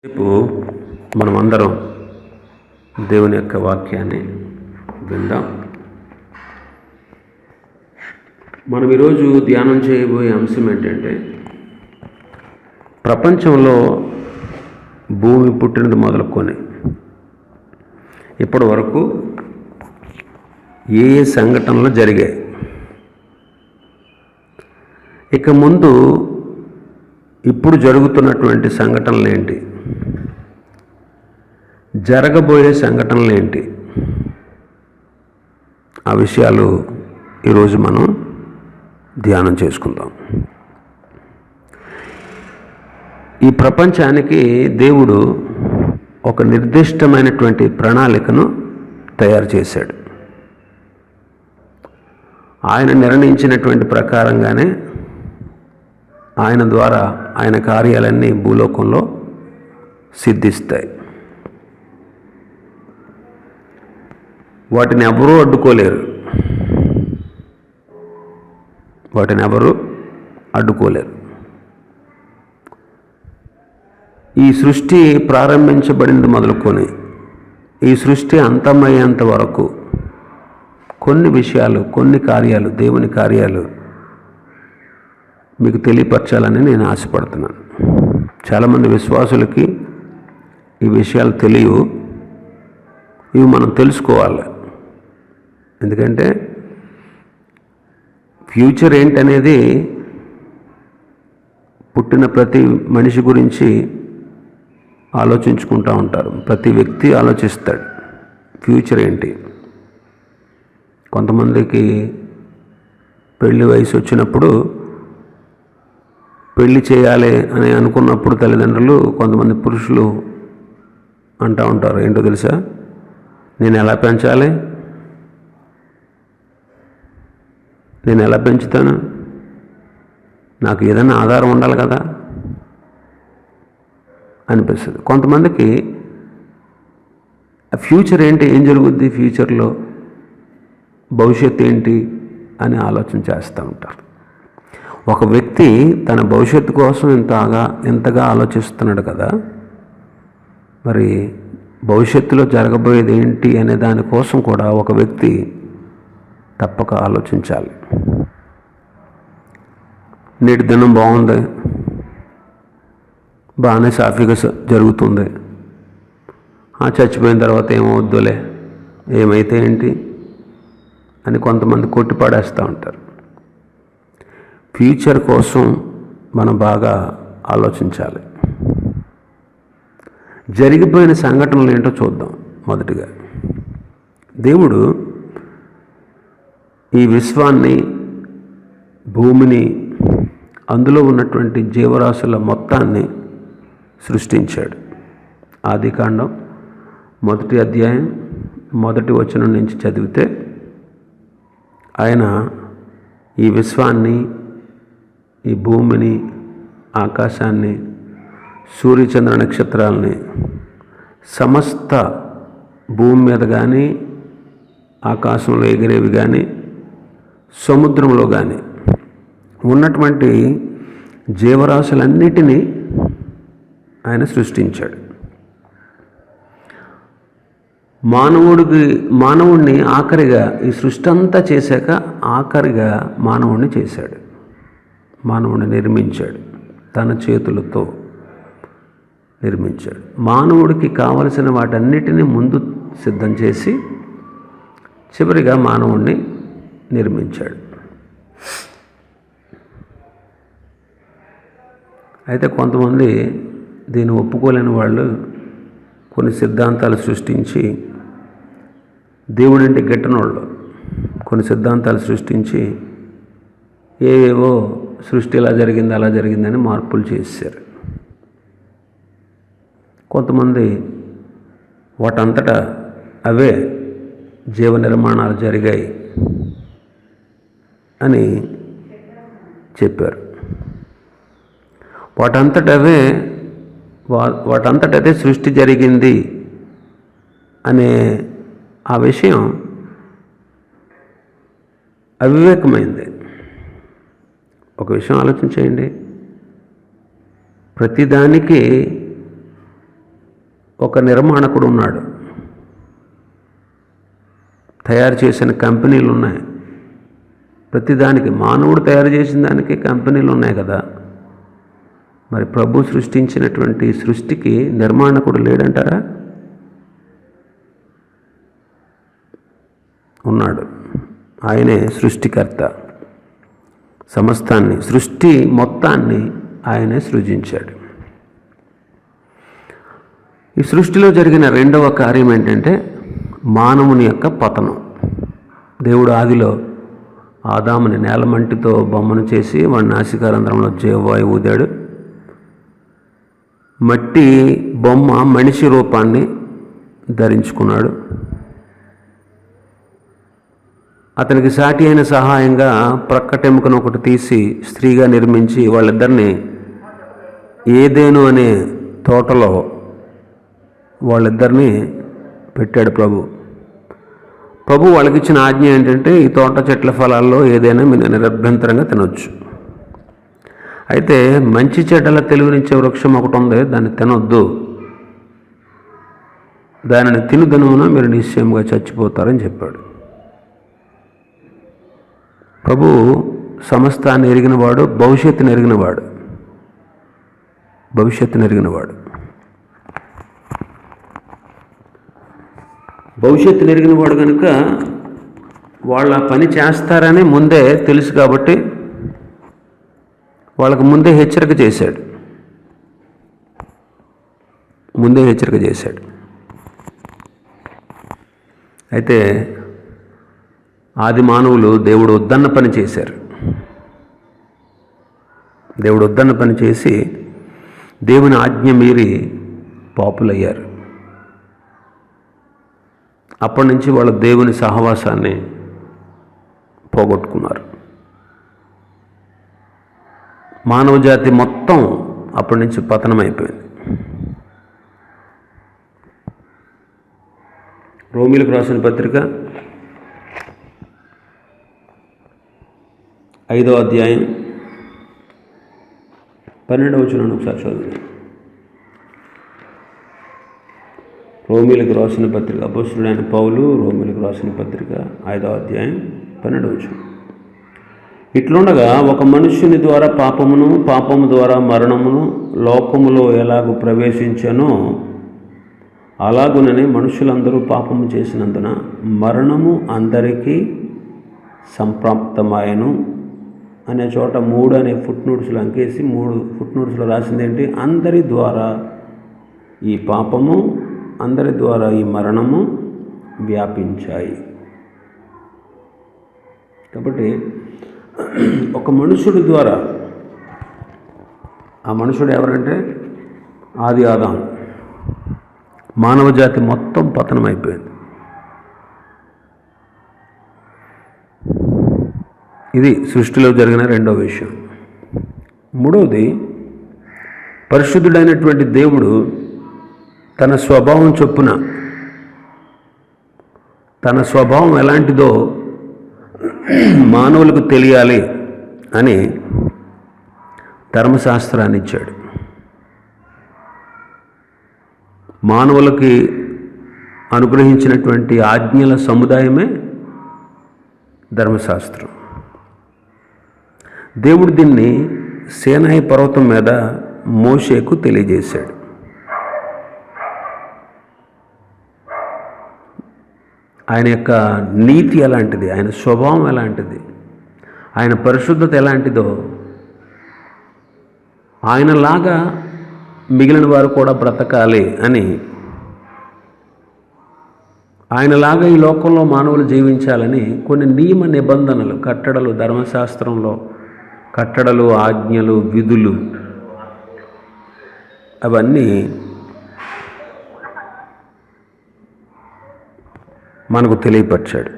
రేపు మనమందరం దేవుని యొక్క వాక్యాన్ని విందాం. మనం ఈరోజు ధ్యానం చేయబోయే అంశం ఏంటంటే, ప్రపంచంలో భూమి పుట్టినది మొదలుకొని ఇప్పటి వరకు ఏ సంఘటనలు జరిగాయి, ఇక ముందు ఇప్పుడు జరుగుతున్నటువంటి సంఘటనలు ఏంటి, జరగబోయే సంఘటనలు ఏంటి, ఆ విషయాలు ఈరోజు మనం ధ్యానం చేసుకుందాం. ఈ ప్రపంచానికి దేవుడు ఒక నిర్దిష్టమైనటువంటి ప్రణాళికను తయారు చేశాడు. ఆయన నిర్ణయించినటువంటి ప్రకారంగానే ఆయన ద్వారా ఆయన కార్యాలన్నీ భూలోకంలో సిద్ధిస్తాయి. వాటిని ఎవరూ అడ్డుకోలేరు. ఈ సృష్టి ప్రారంభించబడింది మొదలుకొని ఈ సృష్టి అంతమయ్యేంత వరకు కొన్ని విషయాలు, కొన్ని కార్యాలు, దేవుని కార్యాలు మీకు తెలియపరచాలని నేను ఆశపడుతున్నాను. చాలామంది విశ్వాసులకి ఈ విషయాలు తెలియవు. ఇవి మనం తెలుసుకోవాలి. ఎందుకంటే ఫ్యూచర్ ఏంటనేది పుట్టిన ప్రతి మనిషి గురించి ఆలోచించుకుంటూ ఉంటారు. ప్రతి వ్యక్తి ఆలోచిస్తాడు ఫ్యూచర్ ఏంటి. కొంతమందికి పెళ్లి వయసు వచ్చినప్పుడు పెళ్లి చేయాలి అని అనుకున్నప్పుడు తల్లిదండ్రులు, కొంతమంది పురుషులు అంటూ ఉంటారు, ఏంటో తెలుసా, నేను ఎలా పెంచాలి, నేను ఎలా పెంచుతాను, నాకు ఏదైనా ఆధారం ఉండాలి కదా అనిపిస్తుంది. కొంతమందికి ఫ్యూచర్ ఏంటి, ఏం జరుగుద్ది, ఫ్యూచర్లో భవిష్యత్తు ఏంటి అని ఆలోచన చేస్తూ ఉంటారు. ఒక వ్యక్తి తన భవిష్యత్తు కోసం ఎంతగా ఆలోచిస్తున్నాడు కదా, మరి భవిష్యత్తులో జరగబోయేది ఏంటి అనే దానికోసం కూడా ఒక వ్యక్తి తప్పక ఆలోచించాలి. నేటి దినం బాగుంది, బాగానే సాఫీగా జరుగుతుంది, చచ్చిపోయిన తర్వాత ఏమవుద్దులే, ఏమైతే ఏంటి అని కొంతమంది కొట్టిపడేస్తూ ఉంటారు. ఫ్యూచర్ కోసం మనం బాగా ఆలోచించాలి. జరిగిపోయిన సంఘటనలు ఏంటో చూద్దాం. మొదటిగా, దేవుడు ఈ విశ్వాన్ని, భూమిని, అందులో ఉన్నటువంటి జీవరాశుల మొత్తాన్ని సృష్టించాడు. ఆదికాండం 1వ అధ్యాయం 1వ వచనం నుంచి చదివితే, ఆయన ఈ విశ్వాన్ని, ఈ భూమిని, ఆకాశాన్ని, సూర్యచంద్ర నక్షత్రాలని, సమస్త భూమి మీద కానీ, ఆకాశంలో ఎగిరేవి కానీ, సముద్రంలో కానీ ఉన్నటువంటి జీవరాశులన్నిటినీ ఆయన సృష్టించాడు. మానవుణ్ణి ఆఖరిగా, ఈ సృష్టి అంతా చేశాక ఆఖరిగా మానవుణ్ణి చేశాడు. మానవుణ్ణి నిర్మించాడు, తన చేతులతో నిర్మించాడు. మానవుడికి కావలసిన వాటన్నిటినీ ముందు సిద్ధం చేసి చివరిగా మానవుణ్ణి నిర్మించాడు. అయితే కొంతమంది దీన్ని ఒప్పుకోలేని వాళ్ళు కొన్ని సిద్ధాంతాలు సృష్టించి, దేవుడంటే గిట్టనోళ్ళు కొన్ని సిద్ధాంతాలు సృష్టించి ఏవేవో సృష్టి ఇలా జరిగింది, అలా జరిగిందని మార్పులు చేశారు. కొంతమంది వాటంతటా అవే జీవ నిర్మాణాలు జరిగాయి అని చెప్పారు. వాటంతటదే సృష్టి జరిగింది అనే ఆ విషయం అవివేకమైంది. ఒక విషయం ఆలోచించేయండి, ప్రతిదానికి ఒక నిర్మాణకుడు ఉన్నాడు, తయారు చేసిన కంపెనీలు ఉన్నాయి. ప్రతిదానికి మానవుడు తయారు చేసిన దానికి కంపెనీలు ఉన్నాయి కదా. మరి ప్రభు సృష్టించినటువంటి సృష్టికి నిర్మాణకుడు లేడంటారా? ఉన్నాడు. ఆయనే సృష్టికర్త. సమస్తాన్ని, సృష్టి మొత్తాన్ని ఆయనే సృజించాడు. ఈ సృష్టిలో జరిగిన రెండవ కార్యం ఏంటంటే మానవుని యొక్క పతనం. దేవుడు ఆదిలో ఆదాముని నేలమంటితో బొమ్మను చేసి వాడి నాసికారంధ్రంలో జీవవాయువు ఊదాడు. మట్టి బొమ్మ మనిషి రూపాన్ని ధరించుకున్నాడు. అతనికి సాటి అయిన సహాయంగా ప్రక్కటెముకను ఒకటి తీసి స్త్రీగా నిర్మించి వాళ్ళిద్దరిని ఏదేను అనే తోటలో వాళ్ళిద్దరిని పెట్టాడు ప్రభు వాళ్ళకిచ్చిన ఆజ్ఞ ఏంటంటే ఈ తోట చెట్ల ఫలాల్లో ఏదైనా మీరు నిరభ్యంతరంగా తినొచ్చు. అయితే మంచి చెడ్డల తెలివినిచ్చే వృక్షం ఒకటి ఉంది, దాన్ని తినొద్దు, దానిని తినుదనున మీరు నిశ్చయంగా చచ్చిపోతారని చెప్పాడు. ప్రభు సమస్తాన్ని ఎరిగినవాడు, భవిష్యత్తుని ఎరిగినవాడు. భవిష్యత్తుని ఎరిగినవాడు కనుక వాళ్ళ పని చేస్తారని ముందే తెలుసు కాబట్టి వాళ్ళకు ముందే హెచ్చరిక చేశాడు. అయితే ఆది మానవులు దేవుడు వద్దన్న పని చేశారు. దేవుడు వద్దన్న పని చేసి దేవుని ఆజ్ఞ మీరి పాపులయ్యారు. అప్పటి నుంచి వాళ్ళు దేవుని సహవాసాన్ని పోగొట్టుకున్నారు. మానవ జాతి మొత్తం అప్పటి నుంచి పతనమైపోయింది. రోమీలకు రాసిన పత్రిక 5వ అధ్యాయం 12వ వచనం ఒకసారి చదువు. రోమీలకు రాసిన పత్రిక, అపోస్తలుడైన పౌలు రోమీలకు రాసిన పత్రిక 5వ అధ్యాయం 12వ వచనం. ఇట్లుండగా ఒక మనుష్యుని ద్వారా పాపము ద్వారా మరణమును లోకములో ఎలాగూ ప్రవేశించనో అలాగుననే మనుషులందరూ పాపము చేసినందున మరణము అందరికీ సంప్రాప్తమాయను అనే చోట 3 అనే ఫుట్నోట్స్లో అంకేసి 3 ఫుట్నోట్స్లో రాసింది ఏంటి? అందరి ద్వారా ఈ పాపము, అందరి ద్వారా ఈ మరణము వ్యాపించాయి. కాబట్టి ఒక మనుషుడి ద్వారా, ఆ మనుషుడు ఎవరంటే ఆది ఆదాము, మానవ జాతి మొత్తం పతనమైపోయింది. ఇది సృష్టిలో జరిగిన రెండవ విషయం. మూడవది, పరిశుద్ధుడైనటువంటి దేవుడు తన స్వభావం చొప్పున, తన స్వభావం ఎలాంటిదో మానవులకు తెలియాలి అని ధర్మశాస్త్రాన్ని ఇచ్చాడు. మానవులకి అనుగ్రహించినటువంటి ఆజ్ఞల సముదాయమే ధర్మశాస్త్రం. దేవుడు దీన్ని సీనాయి పర్వతం మీద మోషేకు తెలియజేశాడు. ఆయన యొక్క నీతి ఎలాంటిది, ఆయన స్వభావం ఎలాంటిది, ఆయన పరిశుద్ధత ఎలాంటిదో, ఆయనలాగా మిగిలిన వారు కూడా బ్రతకాలి అని, ఆయనలాగా ఈ లోకంలో మానవులు జీవించాలని కొన్ని నియమ నిబంధనలు, కట్టడలు, ధర్మశాస్త్రంలో కట్టడలు, ఆజ్ఞలు, విధులు అవన్నీ మనకు తెలియపరిచాడు.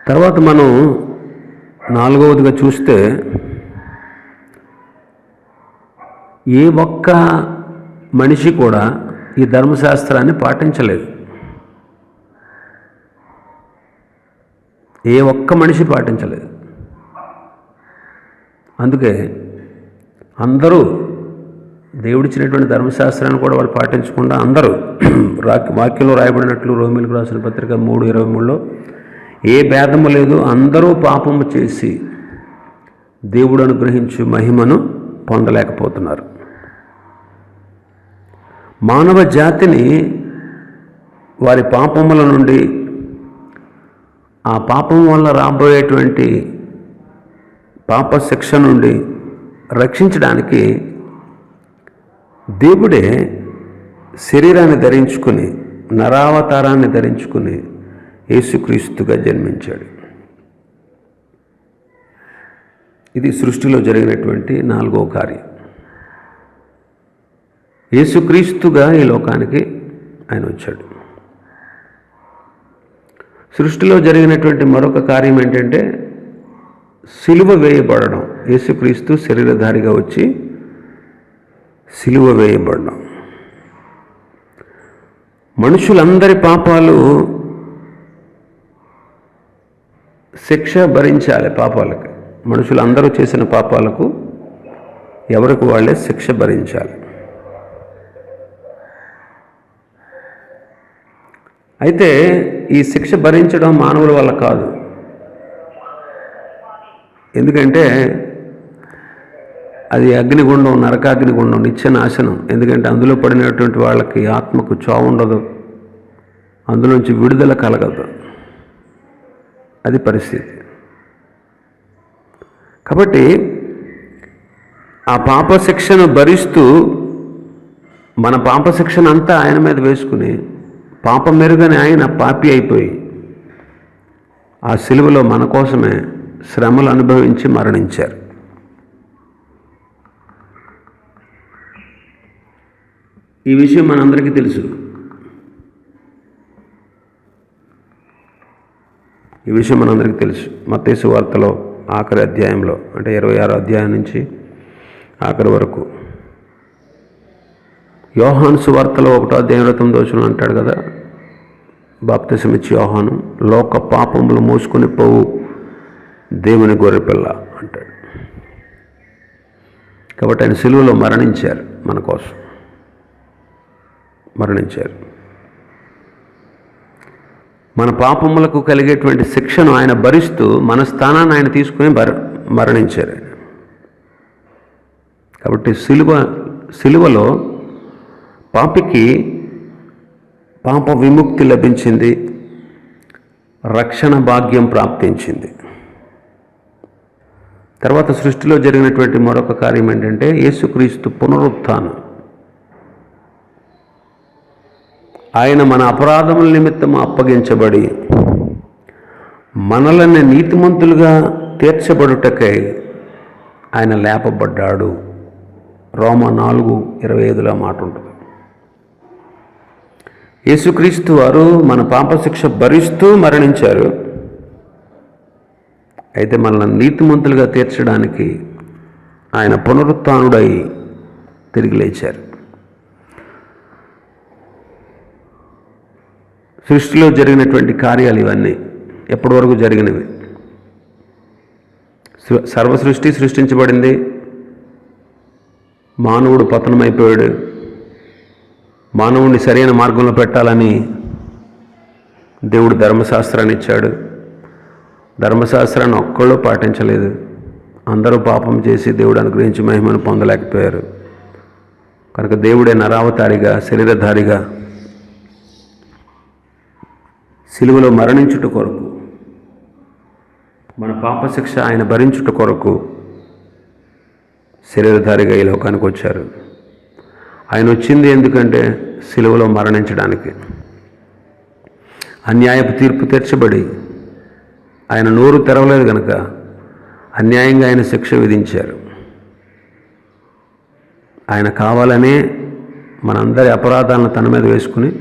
తర్వాత మనం 4వదిగా చూస్తే, ఏ ఒక్క మనిషి కూడా ఈ ధర్మశాస్త్రాన్ని పాటించలేదు. ఏ ఒక్క మనిషి పాటించలేదు. అందుకే అందరూ దేవుడిచ్చినటువంటి ధర్మశాస్త్రాన్ని కూడా వాళ్ళు పాటించకుండా అందరూ వాక్యంలో రాయబడినట్లు రోమీలకు రాసిన పత్రిక 3:23లో ఏ భేదము లేదు, అందరూ పాపము చేసి దేవుడు అనుగ్రహించు మహిమను పొందలేకపోతున్నారు. మానవ జాతిని వారి పాపముల నుండి, ఆ పాపం వల్ల రాబోయేటువంటి పాప శిక్ష నుండి రక్షించడానికి దేవుడే శరీరాన్ని ధరించుకుని, నరావతారాన్ని ధరించుకుని యేసుక్రీస్తుగా జన్మించాడు. ఇది సృష్టిలో జరిగినటువంటి 4వ కార్యం. యేసుక్రీస్తుగా ఈ లోకానికి ఆయన వచ్చాడు. సృష్టిలో జరిగినటువంటి మరొక కార్యం ఏంటంటే సిలువ వేయబడడం. యేసుక్రీస్తు శరీరధారిగా వచ్చి సిలువ వేయబడడం. మనుషులందరి పాపాలు శిక్ష భరించాలి. పాపాలకు, మనుషులందరూ చేసిన పాపాలకు ఎవరికి వాళ్ళే శిక్ష భరించాలి. అయితే ఈ శిక్ష భరించడం మానవుల వల్ల కాదు. ఎందుకంటే అది అగ్నిగుండం, నరకాగ్నిగుండం, నిత్య నాశనం. ఎందుకంటే అందులో పడినటువంటి వాళ్ళకి ఆత్మకు చావు ఉండదు, అందులోంచి విడుదల కలగదు. అది పరిస్థితి. కాబట్టి ఆ పాప శిక్షను భరిస్తూ, మన పాప శిక్షను అంతా ఆయన మీద వేసుకుని, పాపం మెరుగని ఆయన పాపి అయిపోయి ఆ సిలువలో మన కోసమే శ్రమలు అనుభవించి మరణించారు. ఈ విషయం మనందరికీ తెలుసు. మత్తయి సువార్తలో ఆఖరి అధ్యాయంలో, అంటే 26వ అధ్యాయం నుంచి ఆఖరి వరకు, యోహాను సువార్తలో 1వ అధ్యాయం 9వ వచనం అంటాడు కదా, బాప్తిసం ఇచ్చి యోహాను, లోక పాపములు మోసుకొని పోవు దేవుని గొర్రెపిల్ల అంటాడు. కాబట్టి ఆయన సిలువలో మరణించారు, మన కోసం మరణించారు. మన పాపములకు కలిగేటువంటి శిక్షను ఆయన భరిస్తూ మన స్థానాన్ని ఆయన తీసుకుని మరణించారు. కాబట్టి సిలువలో పాపికి పాప విముక్తి లభించింది, రక్షణ భాగ్యం ప్రాప్తించింది. తర్వాత సృష్టిలో జరిగినటువంటి మరొక కార్యం ఏంటంటే యేసుక్రీస్తు పునరుత్థానం. ఆయన మన అపరాధముల నిమిత్తం అప్పగించబడి మనల్ని నీతిమంతులుగా తీర్చబడుటకై ఆయన లేపబడ్డాడు. రోమా 4:25లో మాట ఉంటుంది. యేసుక్రీస్తు వారు మన పాపశిక్ష భరిస్తూ మరణించారు. అయితే మనల్ని నీతిమంతులుగా తీర్చడానికి ఆయన పునరుత్థానుడై తిరిగి లేచారు. సృష్టిలో జరిగినటువంటి కార్యాలు ఇవన్నీ ఎప్పటి వరకు జరిగినవి. సర్వసృష్టి సృష్టించబడింది, మానవుడు పతనమైపోయాడు. మానవుడిని సరైన మార్గంలో పెట్టాలని దేవుడు ధర్మశాస్త్రాన్ని ఇచ్చాడు. ధర్మశాస్త్రాన్ని ఒక్కళ్ళు పాటించలేదు. అందరూ పాపం చేసి దేవుడు అనుగ్రహించి మహిమను పొందలేకపోయారు. కనుక దేవుడే నరావతారిగా, శరీరధారిగా సిలువలో మరణించుట కొరకు, మన పాపశిక్ష ఆయన భరించుట కొరకు శరీరధారిగా ఈ లోకానికి వచ్చారు. ఆయన వచ్చింది ఎందుకంటే సిలువలో మరణించడానికి. అన్యాయపు తీర్పు తీర్చబడి ఆయన నోరు తెరవలేదు కనుక అన్యాయంగా ఆయన శిక్ష విధించారు. ఆయన కావాలనే మనందరి అపరాధాలను తన మీద వేసుకుని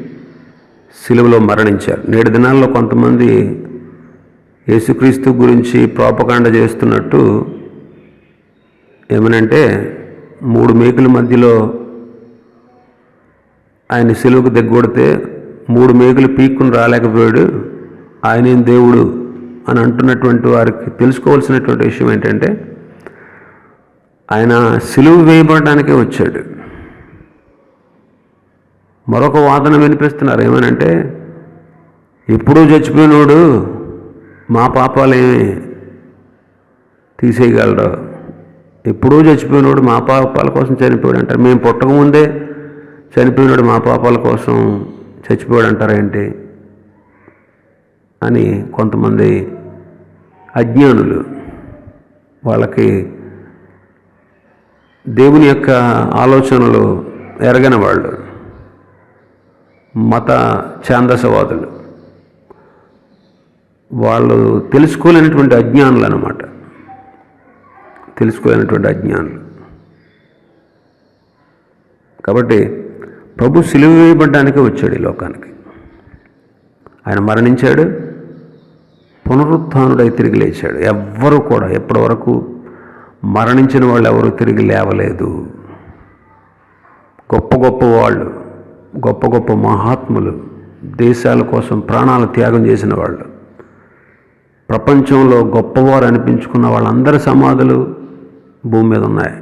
సిలువలో మరణించారు. నేటి దినాల్లో కొంతమంది యేసుక్రీస్తు గురించి ప్రోపకాండ చేస్తున్నట్టు ఏమనంటే 3 మేకుల మధ్యలో ఆయన సిలువకు దిగ్గొడితే 3 మేకులు పీక్కుని రాలేకపోయాడు, ఆయనేం దేవుడు అని అంటున్నటువంటి వారికి తెలుసుకోవాల్సినటువంటి విషయం ఏంటంటే ఆయన సిలువ వేయబడడానికే వచ్చాడు. మరొక వాదన వినిపిస్తున్నారు. ఏమనంటే, ఎప్పుడూ చచ్చిపోయినోడు మా పాపాలేమి తీసేయగలడు, ఎప్పుడూ చచ్చిపోయినోడు మా పాపాల కోసం చనిపోయాడు అంటారు. మేము పుట్టకముందే చనిపోయినాడు మా పాపాల కోసం చచ్చిపోయాడు అంటారేంటి అని కొంతమంది అజ్ఞానులు, వాళ్ళకి దేవుని యొక్క ఆలోచనలు ఎరగని వాళ్ళు, మత ఛాందసవాదులు, వాళ్ళు తెలుసుకోలేనటువంటి అజ్ఞానులు అన్నమాట. తెలుసుకోలేనటువంటి అజ్ఞానులు. కాబట్టి ప్రభు సిలువ వేయబడ్డానికే వచ్చాడు ఈ లోకానికి. ఆయన మరణించాడు, పునరుత్థానుడై తిరిగి లేచాడు. ఎవ్వరూ కూడా ఎప్పటి వరకు మరణించిన వాళ్ళు ఎవరు తిరిగి లేవలేదు. గొప్ప గొప్ప వాళ్ళు, గొప్ప గొప్ప మహాత్ములు, దేశాల కోసం ప్రాణాలు త్యాగం చేసిన వాళ్ళు, ప్రపంచంలో గొప్పవారు అనిపించుకున్న వాళ్ళందరి సమాధులు భూమి మీద ఉన్నాయి.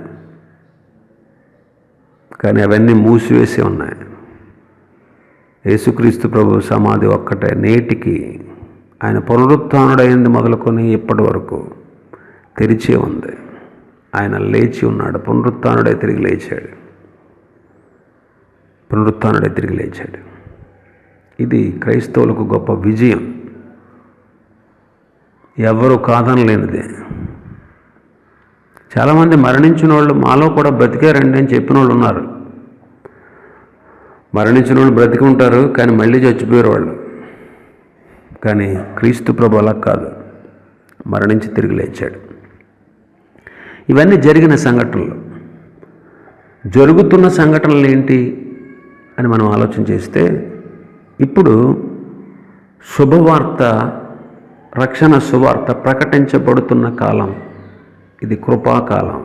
కానీ అవన్నీ మూసివేసి ఉన్నాయి. యేసుక్రీస్తు ప్రభు సమాధి ఒక్కటే నేటికి, ఆయన పునరుత్థానుడైంది మొదలుకొని ఇప్పటి వరకు తెరిచే ఉంది. ఆయన లేచి ఉన్నాడు, పునరుత్థానుడై తిరిగి లేచాడు. పునరుత్థానుడై తిరిగి లేచాడు. ఇది క్రైస్తవులకు గొప్ప విజయం, ఎవరు కాదనలేనిదే. చాలామంది మరణించిన వాళ్ళు మాలో కూడా బ్రతికారండి అని చెప్పిన వాళ్ళు ఉన్నారు. మరణించిన వాళ్ళు బ్రతికి ఉంటారు, కానీ మళ్ళీ చచ్చిపోయారు వాళ్ళు. కానీ క్రీస్తు ప్రభు అలా కాదు, మరణించి తిరిగి లేచాడు. ఇవన్నీ జరిగిన సంఘటనలు. జరుగుతున్న సంఘటనలు ఏంటి అని మనం ఆలోచన చేస్తే, ఇప్పుడు శుభవార్త, రక్షణ సువార్త ప్రకటించబడుతున్న కాలం ఇది. కృపాకాలం.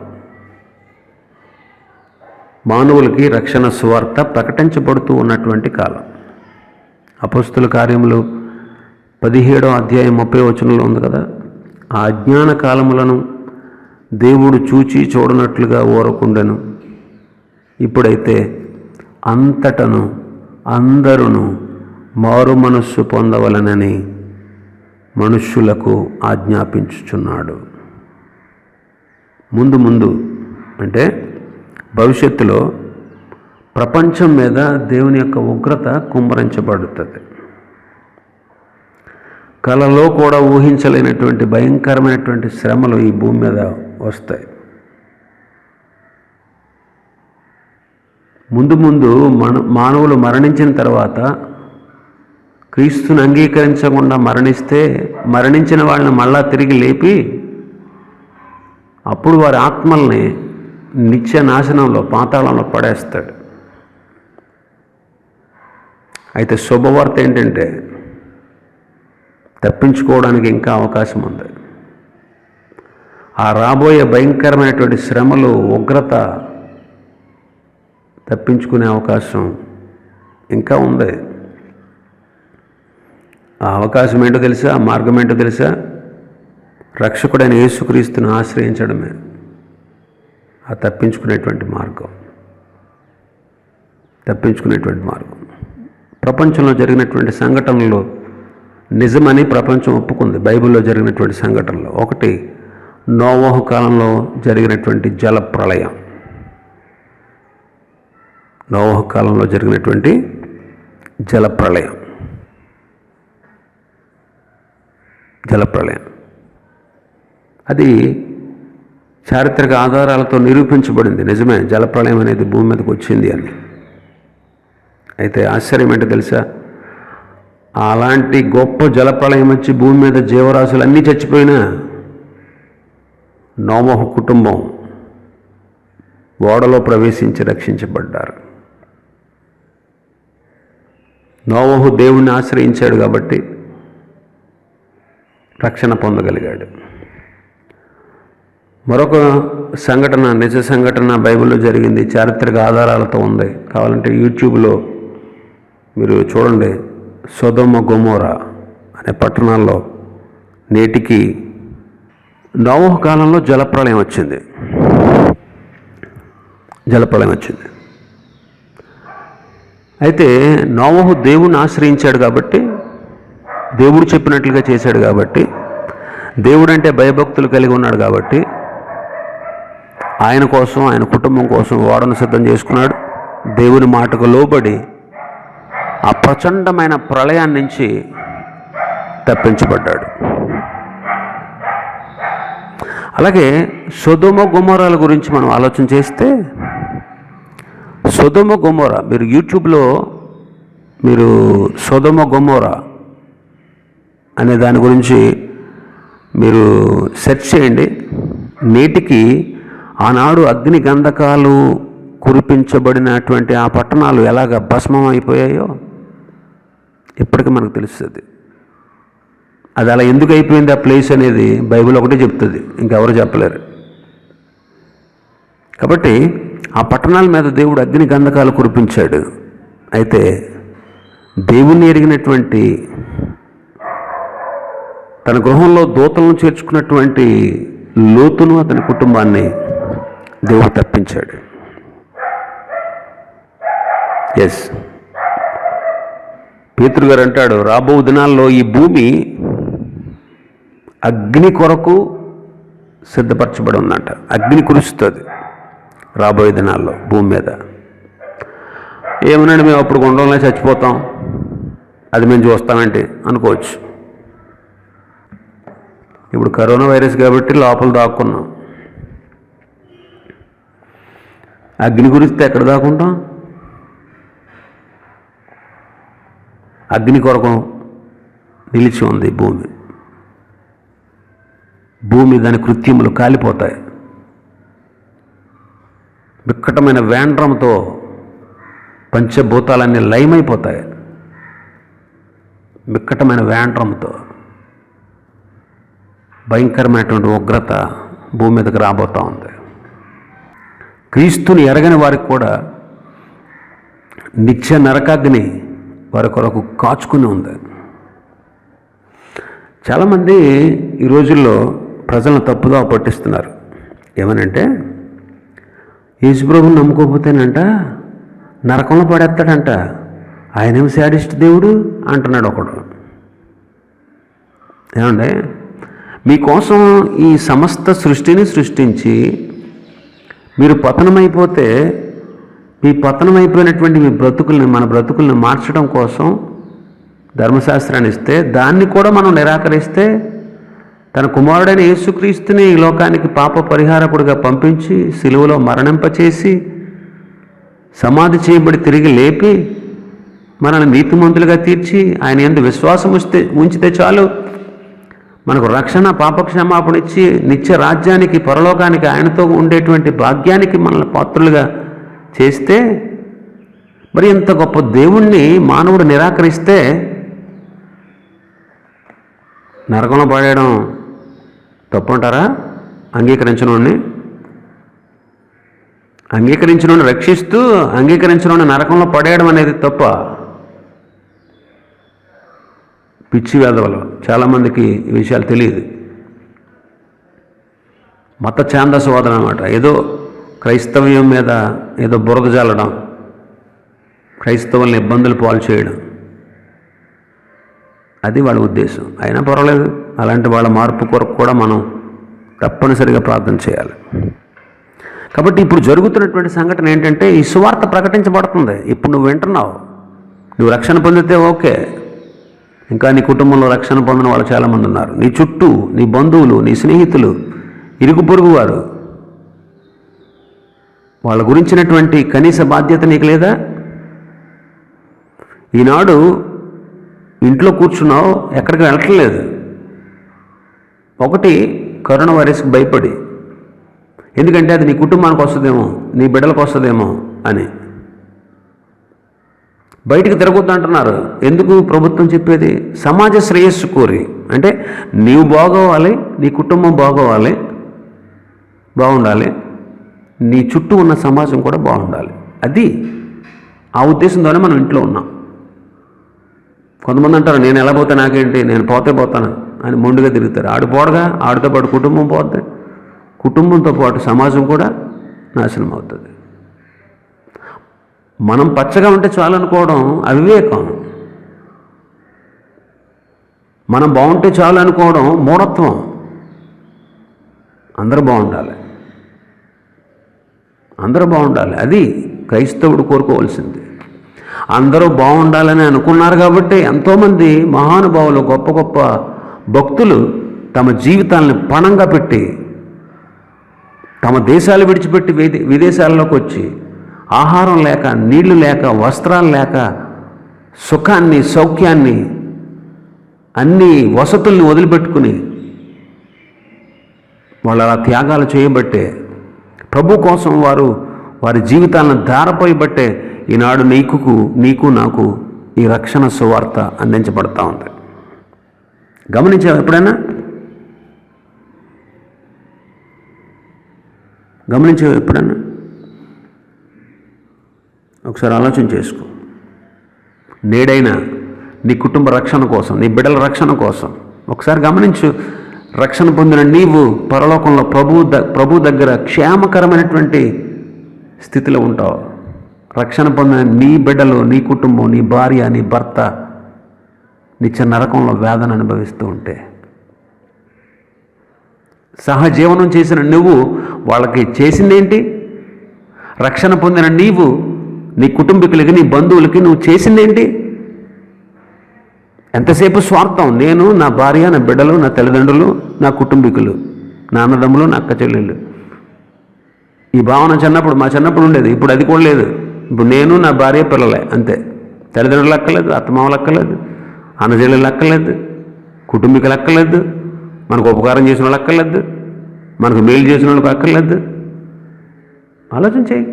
మానవులకి రక్షణ సువార్త ప్రకటించబడుతూ ఉన్నటువంటి కాలం. అపొస్తలుల కార్యములు 17వ అధ్యాయం 30వ వచనంలో ఉంది కదా, ఆ అజ్ఞాన కాలములను దేవుడు చూచి చూడనట్లుగా ఊరకుండెను. ఇప్పుడైతే అంతటను అందరూ మారు మనస్సు పొందవలనని మనుష్యులకు ఆజ్ఞాపించుచున్నాడు. ముందు ముందు అంటే భవిష్యత్తులో ప్రపంచం మీద దేవుని యొక్క ఉగ్రత కుమ్మరించబడుతుంది. కలలో కూడా ఊహించలేనటువంటి భయంకరమైనటువంటి శ్రమలు ఈ భూమి మీద వస్తాయి. ముందు ముందు మానవులు మరణించిన తర్వాత క్రీస్తుని అంగీకరించకుండా మరణిస్తే, మరణించిన వాళ్ళని మళ్ళా తిరిగి లేపి అప్పుడు వారి ఆత్మల్ని నిత్య నాశనంలో, పాతాళంలో పడేస్తాడు. అయితే శుభవార్త ఏంటంటే, తప్పించుకోవడానికి ఇంకా అవకాశం ఉంది. ఆ రాబోయే భయంకరమైనటువంటి శ్రమలు, ఉగ్రత తప్పించుకునే అవకాశం ఇంకా ఉంది. ఆ అవకాశం ఏంటో తెలుసా? ఆ మార్గం ఏంటో తెలుసా? రక్షకుడైన యేసుక్రీస్తుని ఆశ్రయించడమే ఆ తప్పించుకునేటువంటి మార్గం. తప్పించుకునేటువంటి మార్గం. ప్రపంచంలో జరిగినటువంటి సంఘటనలు నిజమని ప్రపంచం ఒప్పుకుంది. బైబిల్లో జరిగినటువంటి సంఘటనలు ఒకటి, నోవహు కాలంలో జరిగినటువంటి జల ప్రళయం. నోవహు కాలంలో జరిగినటువంటి జల ప్రళయం. అది చారిత్రక ఆధారాలతో నిరూపించబడింది. నిజమే, జలప్రళయం అనేది భూమి మీదకి వచ్చింది అని. అయితే ఆశ్చర్యం ఏంటో తెలుసా? అలాంటి గొప్ప జలప్రళయం వచ్చి భూమి మీద జీవరాశులు అన్నీ చచ్చిపోయినా నోవహు కుటుంబం ఓడలో ప్రవేశించి రక్షించబడ్డారు. నోవహు దేవుణ్ణి ఆశ్రయించాడు కాబట్టి రక్షణ పొందగలిగాడు. మరొక సంఘటన, నిజ సంఘటన బైబిల్లో జరిగింది, చారిత్రక ఆధారాలతో ఉంది. కావాలంటే యూట్యూబ్లో మీరు చూడండి. సొదొమ గొమొర్రా అనే పట్టణాల్లో నేటికి నోవహు కాలంలో జలప్రళయం వచ్చింది. అయితే నోవహు దేవుణ్ణి ఆశ్రయించాడు కాబట్టి, దేవుడు చెప్పినట్లుగా చేశాడు కాబట్టి, దేవుడంటే భయభక్తులు కలిగి ఉన్నాడు కాబట్టి ఆయన కోసం, ఆయన కుటుంబం కోసం ఓడను సిద్ధం చేసుకున్నాడు. దేవుని మాటకు లోబడి ఆ ప్రచండమైన ప్రళయాన్ని నుంచి తప్పించబడ్డాడు. అలాగే సొదొమ గొమొర్రాల గురించి మనం ఆలోచన చేస్తే, సొదొమ గొమొర్రా మీరు యూట్యూబ్లో మీరు సొదొమ గొమొర్రా అనే దాని గురించి మీరు సెర్చ్ చేయండి. నేటికి ఆనాడు అగ్ని గంధకాలు కురిపించబడినటువంటి ఆ పట్టణాలు ఎలాగ భస్మం అయిపోయాయో ఇప్పటికీ మనకు తెలుస్తుంది. అది అలా ఎందుకు అయిపోయింది ఆ ప్లేస్ అనేది బైబిల్ ఒకటే చెప్తుంది, ఇంకెవరు చెప్పలేరు. కాబట్టి ఆ పట్టణాల మీద దేవుడు అగ్ని గంధకాలు కురిపించాడు. అయితే దేవుణ్ణి ఎరిగినటువంటి, తన గృహంలో దూతలను చేర్చుకున్నటువంటి లోతును, అతని కుటుంబాన్ని దేవుడు తప్పించాడు. ఎస్, పేతురు గారు అంటాడు, రాబో దినాల్లో ఈ భూమి అగ్ని కొరకు సిద్ధపరచబడి ఉందంట. అగ్ని కురుస్తుంది రాబోయే దినాల్లో భూమి మీద. ఏమనండి, మేము అప్పుడు గుండంలో చచ్చిపోతాం, అది మేము చూస్తామంటే అనుకోవచ్చు. ఇప్పుడు కరోనా వైరస్ కాబట్టి లోపల దాక్కున్నాం. అగ్ని గురిస్తే ఎక్కడ దాక్కుంటాం? అగ్ని కొరకు నిలిచి ఉంది భూమి. భూమి దాని కృత్యములు కాలిపోతాయి. వికటమైన వేండ్రంతో పంచభూతాలన్నీ లయమైపోతాయి. వికటమైన వేండ్రంతో భయంకరమైనటువంటి ఉగ్రత భూమి మీదకి రాబోతూ ఉంది. క్రీస్తుని ఎరగని వారికి కూడా నిత్య నరకాగ్ని వారి కొరకు కాచుకుని ఉంది. చాలామంది ఈ రోజుల్లో ప్రజలను తప్పుగా పట్టిస్తున్నారు. ఏమనంటే, యేసుప్రభుని నమ్ముకోకపోతేనంట నరకంలో పడేస్తాడంట, ఆయనేం శాడిస్ట్ దేవుడు అంటున్నాడు ఒకడు. ఏమండి, మీకోసం ఈ సమస్త సృష్టిని సృష్టించి మీరు పతనమైపోతే, మీ పతనమైపోయినటువంటి మీ బ్రతుకుల్ని, మన బ్రతుకుల్ని మార్చడం కోసం ధర్మశాస్త్రాన్ని ఇస్తే, దాన్ని కూడా మనం నిరాకరిస్తే, తన కుమారుడైన యేసుక్రీస్తుని ఈ లోకానికి పాప పరిహారకుడిగా పంపించి సిలువలో మరణింపచేసి సమాధి చేయబడి తిరిగి లేపి మనల్ని నీతిమంతులుగా తీర్చి ఆయన యందు విశ్వాసం ఉంచితే చాలు, మనకు రక్షణ, పాపక్షమాపణ ఇచ్చి నిత్య రాజ్యానికి, పరలోకానికి, ఆయనతో ఉండేటువంటి భాగ్యానికి మనల్ని పాత్రులుగా చేస్తే, మరి ఇంత గొప్ప దేవుణ్ణి మానవుడు నిరాకరిస్తే నరకంలో పడేయడం తప్పుంటారా? అంగీకరించినోడిని రక్షిస్తూ అంగీకరించినోడిని నరకంలో పడేయడం అనేది తప్ప? పిచ్చి వేదవలు చాలామందికి ఈ విషయాలు తెలియదు. మత ఛాందసవాదం అన్నమాట. ఏదో క్రైస్తవ్యం మీద ఏదో బురద జల్లడం, క్రైస్తవుల్ని ఇబ్బందులు పాలు చేయడం, అది వాళ్ళ ఉద్దేశం. అయినా పర్వాలేదు, అలాంటి వాళ్ళ మార్పు కొరకు కూడా మనం తప్పనిసరిగా ప్రార్థన చేయాలి. కాబట్టి ఇప్పుడు జరుగుతున్నటువంటి సంఘటన ఏంటంటే, ఈ సువార్త ప్రకటించబడుతుంది. ఇప్పుడు నువ్వు వింటున్నావు, నువ్వు రక్షణ పొందితే ఓకే, ఇంకా నీ కుటుంబంలో రక్షణ పొందిన వాళ్ళు చాలామంది ఉన్నారు. నీ చుట్టూ నీ బంధువులు, నీ స్నేహితులు, ఇరుగు పొరుగు వారు, వాళ్ళ గురించినటువంటి కనీస బాధ్యత నీకు లేదా? ఈనాడు ఇంట్లో కూర్చున్నావు, ఎక్కడికి వెళ్ళటం లేదు. ఒకటి, కరోనా వైరస్కి భయపడి, ఎందుకంటే అది నీ కుటుంబానికి వస్తుందేమో, నీ బిడ్డలకు వస్తుందేమో అని బయటికి తిరగొద్దు అంటున్నారు. ఎందుకు ప్రభుత్వం చెప్పేది? సమాజ శ్రేయస్సు కోరి. అంటే నీవు బాగోవాలి, నీ కుటుంబం బాగుండాలి, నీ చుట్టూ ఉన్న సమాజం కూడా బాగుండాలి. అది ఆ ఉద్దేశంతోనే మనం ఇంట్లో ఉన్నాం. కొంతమంది అంటారు, నేను ఎలా పోతే నాకేంటి, నేను పోతాను అని మొండిగా తిరుగుతారు. ఆడు పోడగా, ఆడితో పాటు కుటుంబం పోతే, కుటుంబంతో పాటు సమాజం కూడా నాశనం అవుతుంది. మనం పచ్చగా ఉంటే చాలు అనుకోవడం అవివేకం. మనం బాగుంటే చాలు అనుకోవడం మూఢత్వం. అందరూ బాగుండాలి, అందరూ బాగుండాలి, అది క్రైస్తవుడు కోరుకోవాల్సింది. అందరూ బాగుండాలని అనుకున్నారు కాబట్టి ఎంతోమంది మహానుభావులు, గొప్ప గొప్ప భక్తులు తమ జీవితాలను పణంగా పెట్టి, తమ దేశాలు విడిచిపెట్టి విదేశాల్లోకి వచ్చి ఆహారం లేక, నీళ్లు లేక, వస్త్రాలు లేక, సుఖాన్ని, సౌఖ్యాన్ని, అన్ని వసతుల్ని వదిలిపెట్టుకుని వాళ్ళు అలా త్యాగాలు చేయబట్టే, ప్రభు కోసం వారి జీవితాలను ధారపోయబట్టే ఈనాడు నీకు నాకు ఈ రక్షణ సువార్త అందించబడతా ఉంది. గమనించావు ఎప్పుడైనా? ఒకసారి ఆలోచన చేసుకో. నేడైనా నీ కుటుంబ రక్షణ కోసం, నీ బిడ్డల రక్షణ కోసం ఒకసారి గమనించు. రక్షణ పొందిన నీవు పరలోకంలో ప్రభు దగ్గర క్షేమకరమైనటువంటి స్థితిలో ఉంటావు. రక్షణ పొందిన నీ బిడ్డలు, నీ కుటుంబం, నీ భార్య, నీ భర్త నిత్య నరకంలో వేదన అనుభవిస్తూ ఉంటే, సహజీవనం చేసిన నువ్వు వాళ్ళకి చేసిందేంటి? రక్షణ పొందిన నీవు నీ కుటుంబీకులకి, నీ బంధువులకి నువ్వు చేసిందేంటి? ఎంతసేపు స్వార్థం. నేను, నా భార్య, నా బిడ్డలు, నా తల్లిదండ్రులు, నా కుటుంబీకులు, నా అన్నదమ్ములు, నా అక్క చెల్లెళ్ళు. ఈ భావన మా చిన్నప్పుడు ఉండేది. ఇప్పుడు అది కూడా లేదు. ఇప్పుడు నేను, నా భార్య, పిల్లలే, అంతే. తల్లిదండ్రులు అక్కలేదు, అత్తమామలు అక్కలేదు, అన్నచెల్లెలు అక్కలేదు, కుటుంబీకులు అక్కలేదు, మనకు ఉపకారం చేసిన వాళ్ళు అక్కర్లేదు, మనకు మేలు చేసిన వాళ్ళకి అక్కర్లేదు. ఆలోచన చేయి.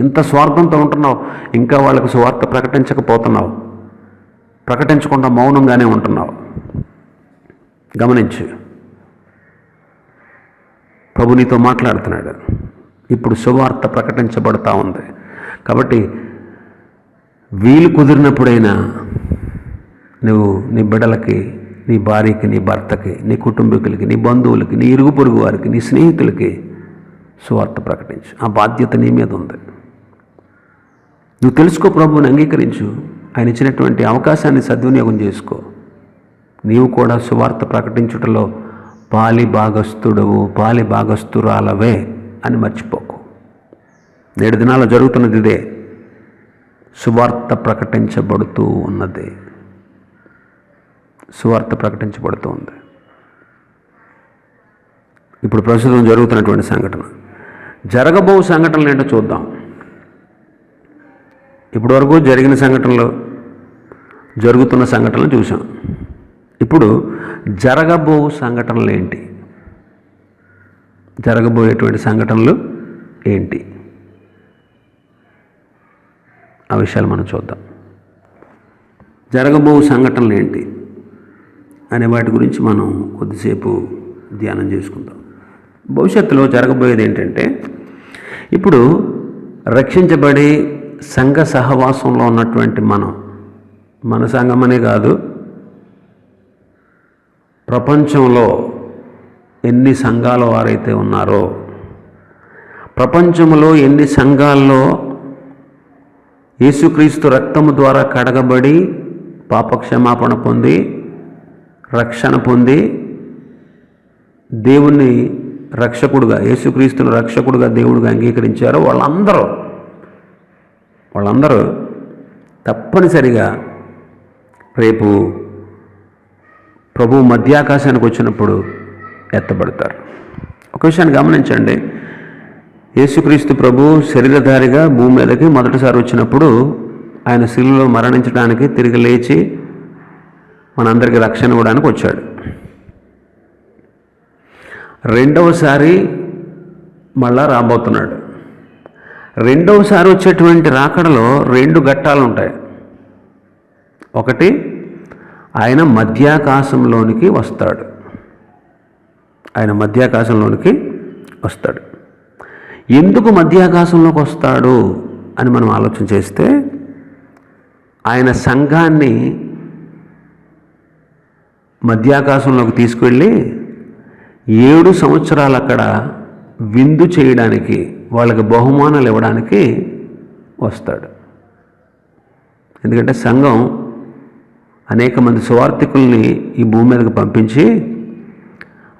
ఇంత స్వార్థంతో ఉంటున్నావు, ఇంకా వాళ్ళకు స్వార్థ ప్రకటించకపోతున్నావు, ప్రకటించకుండా మౌనంగానే ఉంటున్నావు. గమనించు, ప్రభు నీతో మాట్లాడుతున్నాడు. ఇప్పుడు సువార్త ప్రకటించబడతా ఉంది కాబట్టి వీలు కుదిరినప్పుడైనా నువ్వు నీ బిడ్డలకి, నీ భార్యకి, నీ భర్తకి, నీ కుటుంబీకులకి, నీ బంధువులకి, నీ ఇరుగు పొరుగు వారికి, నీ స్నేహితులకి సువార్త ప్రకటించు. ఆ బాధ్యత నీ మీద ఉంది. నువ్వు తెలుసుకో, ప్రభువుని అంగీకరించు, ఆయన ఇచ్చినటువంటి అవకాశాన్ని సద్వినియోగం చేసుకో. నీవు కూడా సువార్త ప్రకటించుటలో పాలి భాగస్తురాలవే అని మర్చిపోకు. నేడు దినాల్లో జరుగుతున్నది ఇదే. సువార్త ప్రకటించబడుతూ ఉన్నది. సువార్త ప్రకటించబడుతూ ఉంది. ఇప్పుడు ప్రస్తుతం జరుగుతున్నటువంటి సంఘటన, జరగబో సంఘటనలు ఏంటో చూద్దాం. ఇప్పటి వరకు జరిగిన సంఘటనలు, జరుగుతున్న సంఘటనలు చూసాం. ఇప్పుడు జరగబో సంఘటనలు ఏంటి? జరగబోయేటువంటి సంఘటనలు ఏంటి? ఆ విషయాలు మనం చూద్దాం. జరగబో సంఘటనలు ఏంటి అనే వాటి గురించి మనం కొద్దిసేపు ధ్యానం చేసుకుందాం. భవిష్యత్తులో జరగబోయేది ఏంటంటే, ఇప్పుడు రక్షించబడి సంఘ సహవాసంలో ఉన్నటువంటి మన సంఘమనే కాదు, ప్రపంచంలో ఎన్ని సంఘాల వారైతే ఉన్నారో, ప్రపంచంలో ఎన్ని సంఘాల్లో యేసుక్రీస్తు రక్తము ద్వారా కడగబడి పాపక్షమాపణ పొంది రక్షణ పొంది దేవుణ్ణి రక్షకుడుగా, యేసుక్రీస్తును రక్షకుడుగా దేవుడిగా అంగీకరించారో వాళ్ళందరూ తప్పనిసరిగా రేపు ప్రభు మధ్యాకాశానికి వచ్చినప్పుడు ఎత్తబడతారు. ఒక విషయాన్ని గమనించండి. యేసుక్రీస్తు ప్రభు శరీరధారిగా భూమి మీదకి మొదటిసారి వచ్చినప్పుడు ఆయన శిలువలో మరణించడానికి, తిరిగి లేచి మనందరికీ రక్షణ ఇవ్వడానికి వచ్చాడు. రెండవసారి మళ్ళా రాబోతున్నాడు. రెండవసారి వచ్చేటువంటి రాకడలో 2 ఘట్టాలు ఉంటాయి. ఒకటి, ఆయన మధ్యాకాశంలోనికి వస్తాడు. ఎందుకు మధ్యాకాశంలోకి వస్తాడు అని మనం ఆలోచన చేస్తే, ఆయన సంఘాన్ని మధ్యాకాశంలోకి తీసుకువెళ్ళి 7 సంవత్సరాలు అక్కడ విందు చేయడానికి, వాళ్ళకి బహుమానాలు ఇవ్వడానికి వస్తాడు. ఎందుకంటే సంఘం అనేక మంది సువార్థికుల్ని ఈ భూమి మీదకి పంపించి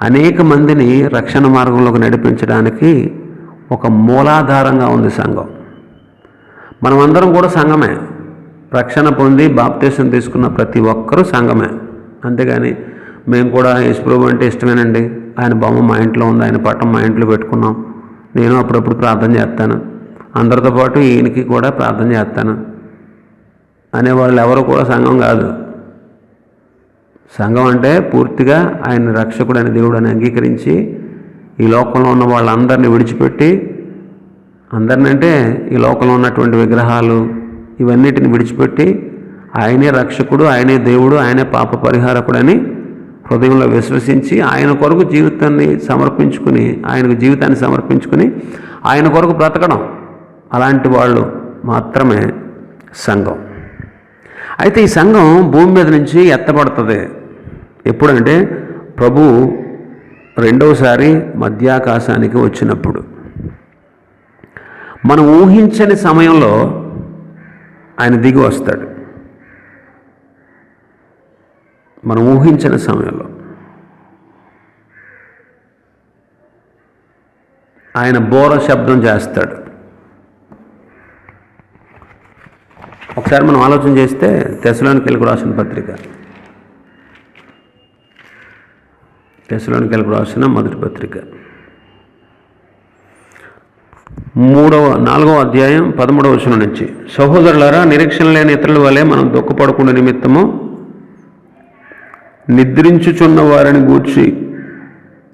అనేక మందిని రక్షణ మార్గంలోకి నడిపించడానికి ఒక మూలాధారంగా ఉంది సంఘం. మనమందరం కూడా సంఘమే. రక్షణ పొంది బాప్తీసం తీసుకున్న ప్రతి ఒక్కరూ సంఘమే. అంతేగాని మేము కూడా యేసుప్రభు అంటే ఇష్టమేనండి, ఆయన బొమ్మ మా ఇంట్లో ఉంది, ఆయన పట్టం మా ఇంట్లో పెట్టుకున్నాం, నేను అప్పుడప్పుడు ప్రార్థన చేస్తాను, అందరితో పాటు ఈయనకి కూడా ప్రార్థన చేస్తాను అనేవాళ్ళు ఎవరు కూడా సంఘం కాదు. సంఘం అంటే పూర్తిగా ఆయన రక్షకుడు అని దేవుడు అని అంగీకరించి ఈ లోకంలో ఉన్న వాళ్ళందరినీ విడిచిపెట్టి, అందరినీ అంటే ఈ లోకంలో ఉన్నటువంటి విగ్రహాలు ఇవన్నిటిని విడిచిపెట్టి ఆయనే రక్షకుడు, ఆయనే దేవుడు, ఆయనే పాప పరిహారకుడని హృదయంలో విశ్వసించి ఆయన కొరకు జీవితాన్ని సమర్పించుకుని, ఆయనకు జీవితాన్ని సమర్పించుకుని ఆయన కొరకు బ్రతకడం, అలాంటి వాళ్ళు మాత్రమే సంఘం. అయితే ఈ సంఘం భూమి మీద నుంచి ఎత్తబడుతుంది ఎప్పుడంటే ప్రభు రెండవసారి మధ్యాకాశానికి వచ్చినప్పుడు. మనం ఊహించని సమయంలో ఆయన దిగి వస్తాడు. మనం ఊహించని సమయంలో ఆయన బోర శబ్దం చేస్తాడు. ఒకసారి మనం ఆలోచన చేస్తే తెస్సలోనికీయులకు రాసిన పత్రిక, తెస్సలోనికీయులకు రాసిన మొదటి పత్రిక 4వ అధ్యాయం 13వ వచనం నుంచి, సహోదరులారా, నిరీక్షణ లేని ఇతరుల వలె మనం దుఃఖపడకుండా నిమిత్తము నిద్రించుచున్న వారిని గూర్చి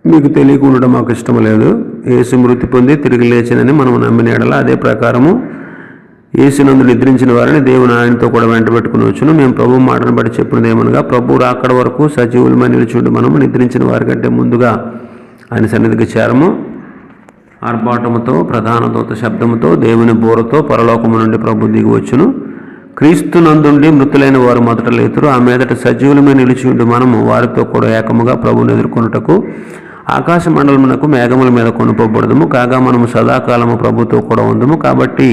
మీకు తెలియకుండా మాకు ఇష్టం లేదు. యేసు మృతి పొంది తిరిగి లేచినని మనం నమ్మిన ఎడల అదే ప్రకారము యేసునందు నిద్రించిన వారిని దేవుని ఆయనతో కూడా వెంటబెట్టుకుని వచ్చును. మేము ప్రభు మాటను బట్టి చెప్పినది ఏమనగా, ప్రభు రాకడ వరకు సజీవులమై నిలిచుండి మనము నిద్రించిన వారికంటే ముందుగా ఆయన సన్నిధికి చేరము. ఆర్భాటముతో, ప్రధాన దూత శబ్దముతో, దేవుని బోరతో పరలోకము నుండి ప్రభు దిగి వచ్చును. క్రీస్తునందుండి మృతులైన వారు మొదట లేతురు. ఆ మీదట సజీవులమై నిలిచి ఉండి మనము వారితో కూడా ఏకముగా ప్రభువుని ఎదుర్కొనుటకు ఆకాశ మండలమునకు మేఘముల మీద కొనుపోబడదుము. కాగా మనము సదాకాలము ప్రభుతో కూడా ఉందము. కాబట్టి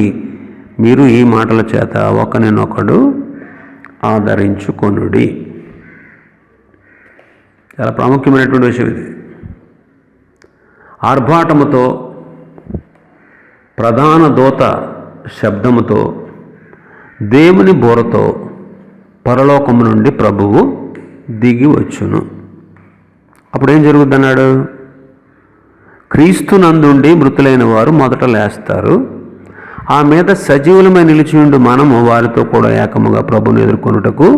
మీరు ఈ మాటల చేత ఒకరినొకడు ఆదరించుకొనుడి. చాలా ప్రాముఖ్యమైనటువంటి విషయం ఇది. ఆర్భాటముతో, ప్రధాన దూత శబ్దముతో, దేవుని బోరతో పరలోకము నుండి ప్రభువు దిగి వచ్చును. అప్పుడేం జరుగుద్దన్నాడు? క్రీస్తునందుండి మృతులైన వారు మొదట లేస్తారు. ఆ మీద సజీవులమై నిలిచి ఉండి మనము వారితో కూడా ఏకముగా ప్రభువుని ఎదుర్కొనుటకు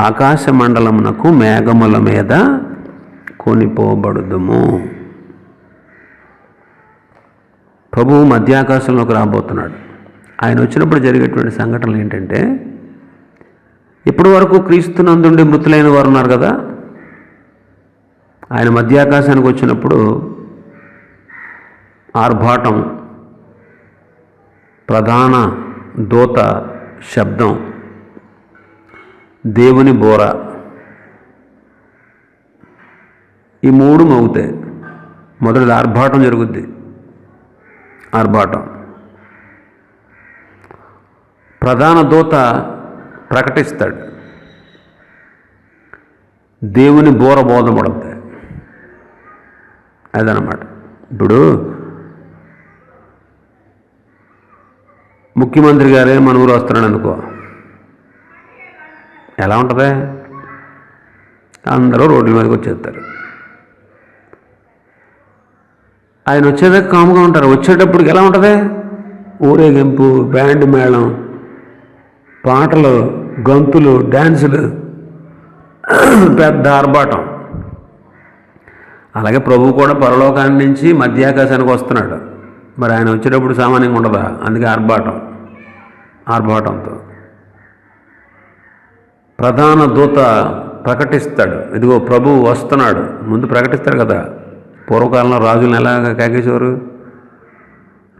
ఆకాశ మండలమునకు మేఘముల మీద కొనిపోబడుదుము. ప్రభువు మధ్యాకాశంలోకి రాబోతున్నాడు. ఆయన వచ్చినప్పుడు జరిగేటువంటి సంఘటనలు ఏంటంటే, ఇప్పటి వరకు క్రీస్తునందుండి మృతులైన వారు ఉన్నారు కదా, ఆయన మధ్యాకాశానికి వచ్చినప్పుడు ఆర్భాటం, ప్రధాన దూత శబ్దం, దేవుని బోర, ఈ మూడు మోగుతాయి. మొదటిది ఆర్భాటం జరుగుద్ది. ఆర్భాటం, ప్రధాన దూత ప్రకటిస్తాడు, దేవుని బోర బోధపడుతుంది. అదనమాట. ఇప్పుడు ముఖ్యమంత్రి గారే మన ఊరు వస్తున్నాడు అనుకో, ఎలా ఉంటుంది? అందరూ రోడ్ల మీదకి వచ్చేస్తారు. ఆయన వచ్చేదాకా కాముగా ఉంటారు. వచ్చేటప్పటికి ఎలా ఉంటుంది? ఊరేగింపు, బ్యాండ్ మేళం, పాటలు, గంతులు, డ్యాన్సులు, పెద్ద ఆర్భాటం. అలాగే ప్రభు కూడా పరలోకాన్ని నుంచి మధ్యాకాశానికి వస్తున్నాడు. మరి ఆయన వచ్చేటప్పుడు సామాన్యంగా ఉండదా? అందుకే ఆర్భాటంతో ప్రధాన దూత ప్రకటిస్తాడు, ఇదిగో ప్రభువు వస్తున్నాడు. ముందు ప్రకటిస్తాడు కదా. పూర్వకాలంలో రాజులను ఎలాగ కేకేసేవారు?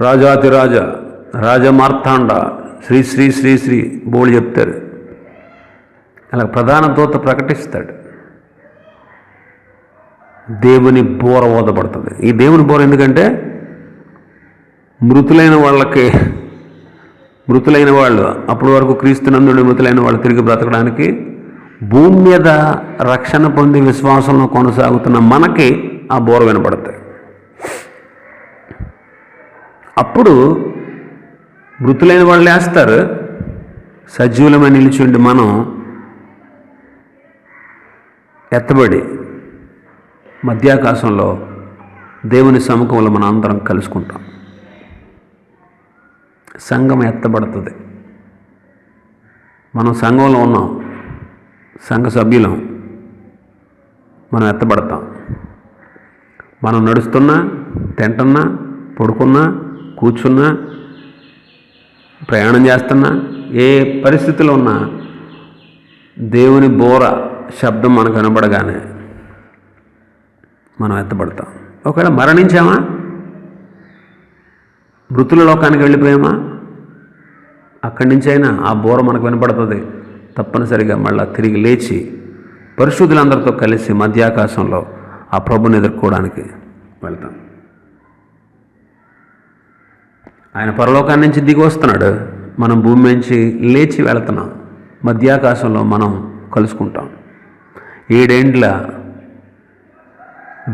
రాజాతిరాజ, రాజమార్తాండ, శ్రీ శ్రీ శ్రీ శ్రీ బోళ్ళు చెప్తారు. అలా ప్రధాన దూత ప్రకటిస్తాడు. దేవుని బోర ఓదపడుతుంది. ఈ దేవుని బోర ఎందుకంటే మృతులైన వాళ్ళకి మృతులైన వాళ్ళు, అప్పటి వరకు క్రీస్తునందుడి మృతులైన వాళ్ళు తిరిగి బ్రతకడానికి భూమి మీద రక్షణ పొంది విశ్వాసంలో కొనసాగుతున్న మనకి ఆ బోర వినపడతాయి. అప్పుడు మృతులైన వాళ్ళు లేస్తారు, సజీవులమై నిలిచి ఉండి మనం ఎత్తబడి మధ్యాకాశంలో దేవుని సముఖంలో మనం అందరం కలుసుకుంటాం. సంఘం ఎత్తబడుతుంది. మనం సంఘంలో ఉన్నాం, సంఘ సభ్యులం, మనం ఎత్తబడతాం. మనం నడుస్తున్నా, తింటున్నా, పడుకున్నా, కూర్చున్నా, ప్రయాణం చేస్తున్నా, ఏ పరిస్థితిలో ఉన్నా దేవుని బోర శబ్దం మనకు వినబడగానే మనం ఎత్తబడతాం. ఒకవేళ మరణించామా, మృతుల లోకానికి వెళ్ళిపోయామా, అక్కడి నుంచి అయినా ఆ బోర మనకు వినపడుతుంది. తప్పనిసరిగా మళ్ళీ తిరిగి లేచి పరిశుద్ధులందరితో కలిసి మధ్యాకాశంలో ఆ ప్రభుని ఎదుర్కోవడానికి వెళ్తాం. ఆయన పరలోకాన్ని నుంచి దిగి వస్తున్నాడు, మనం భూమి నుంచి లేచి వెళుతున్నాం. మధ్యాకాశంలో మనం కలుసుకుంటాం. 7 ఏండ్ల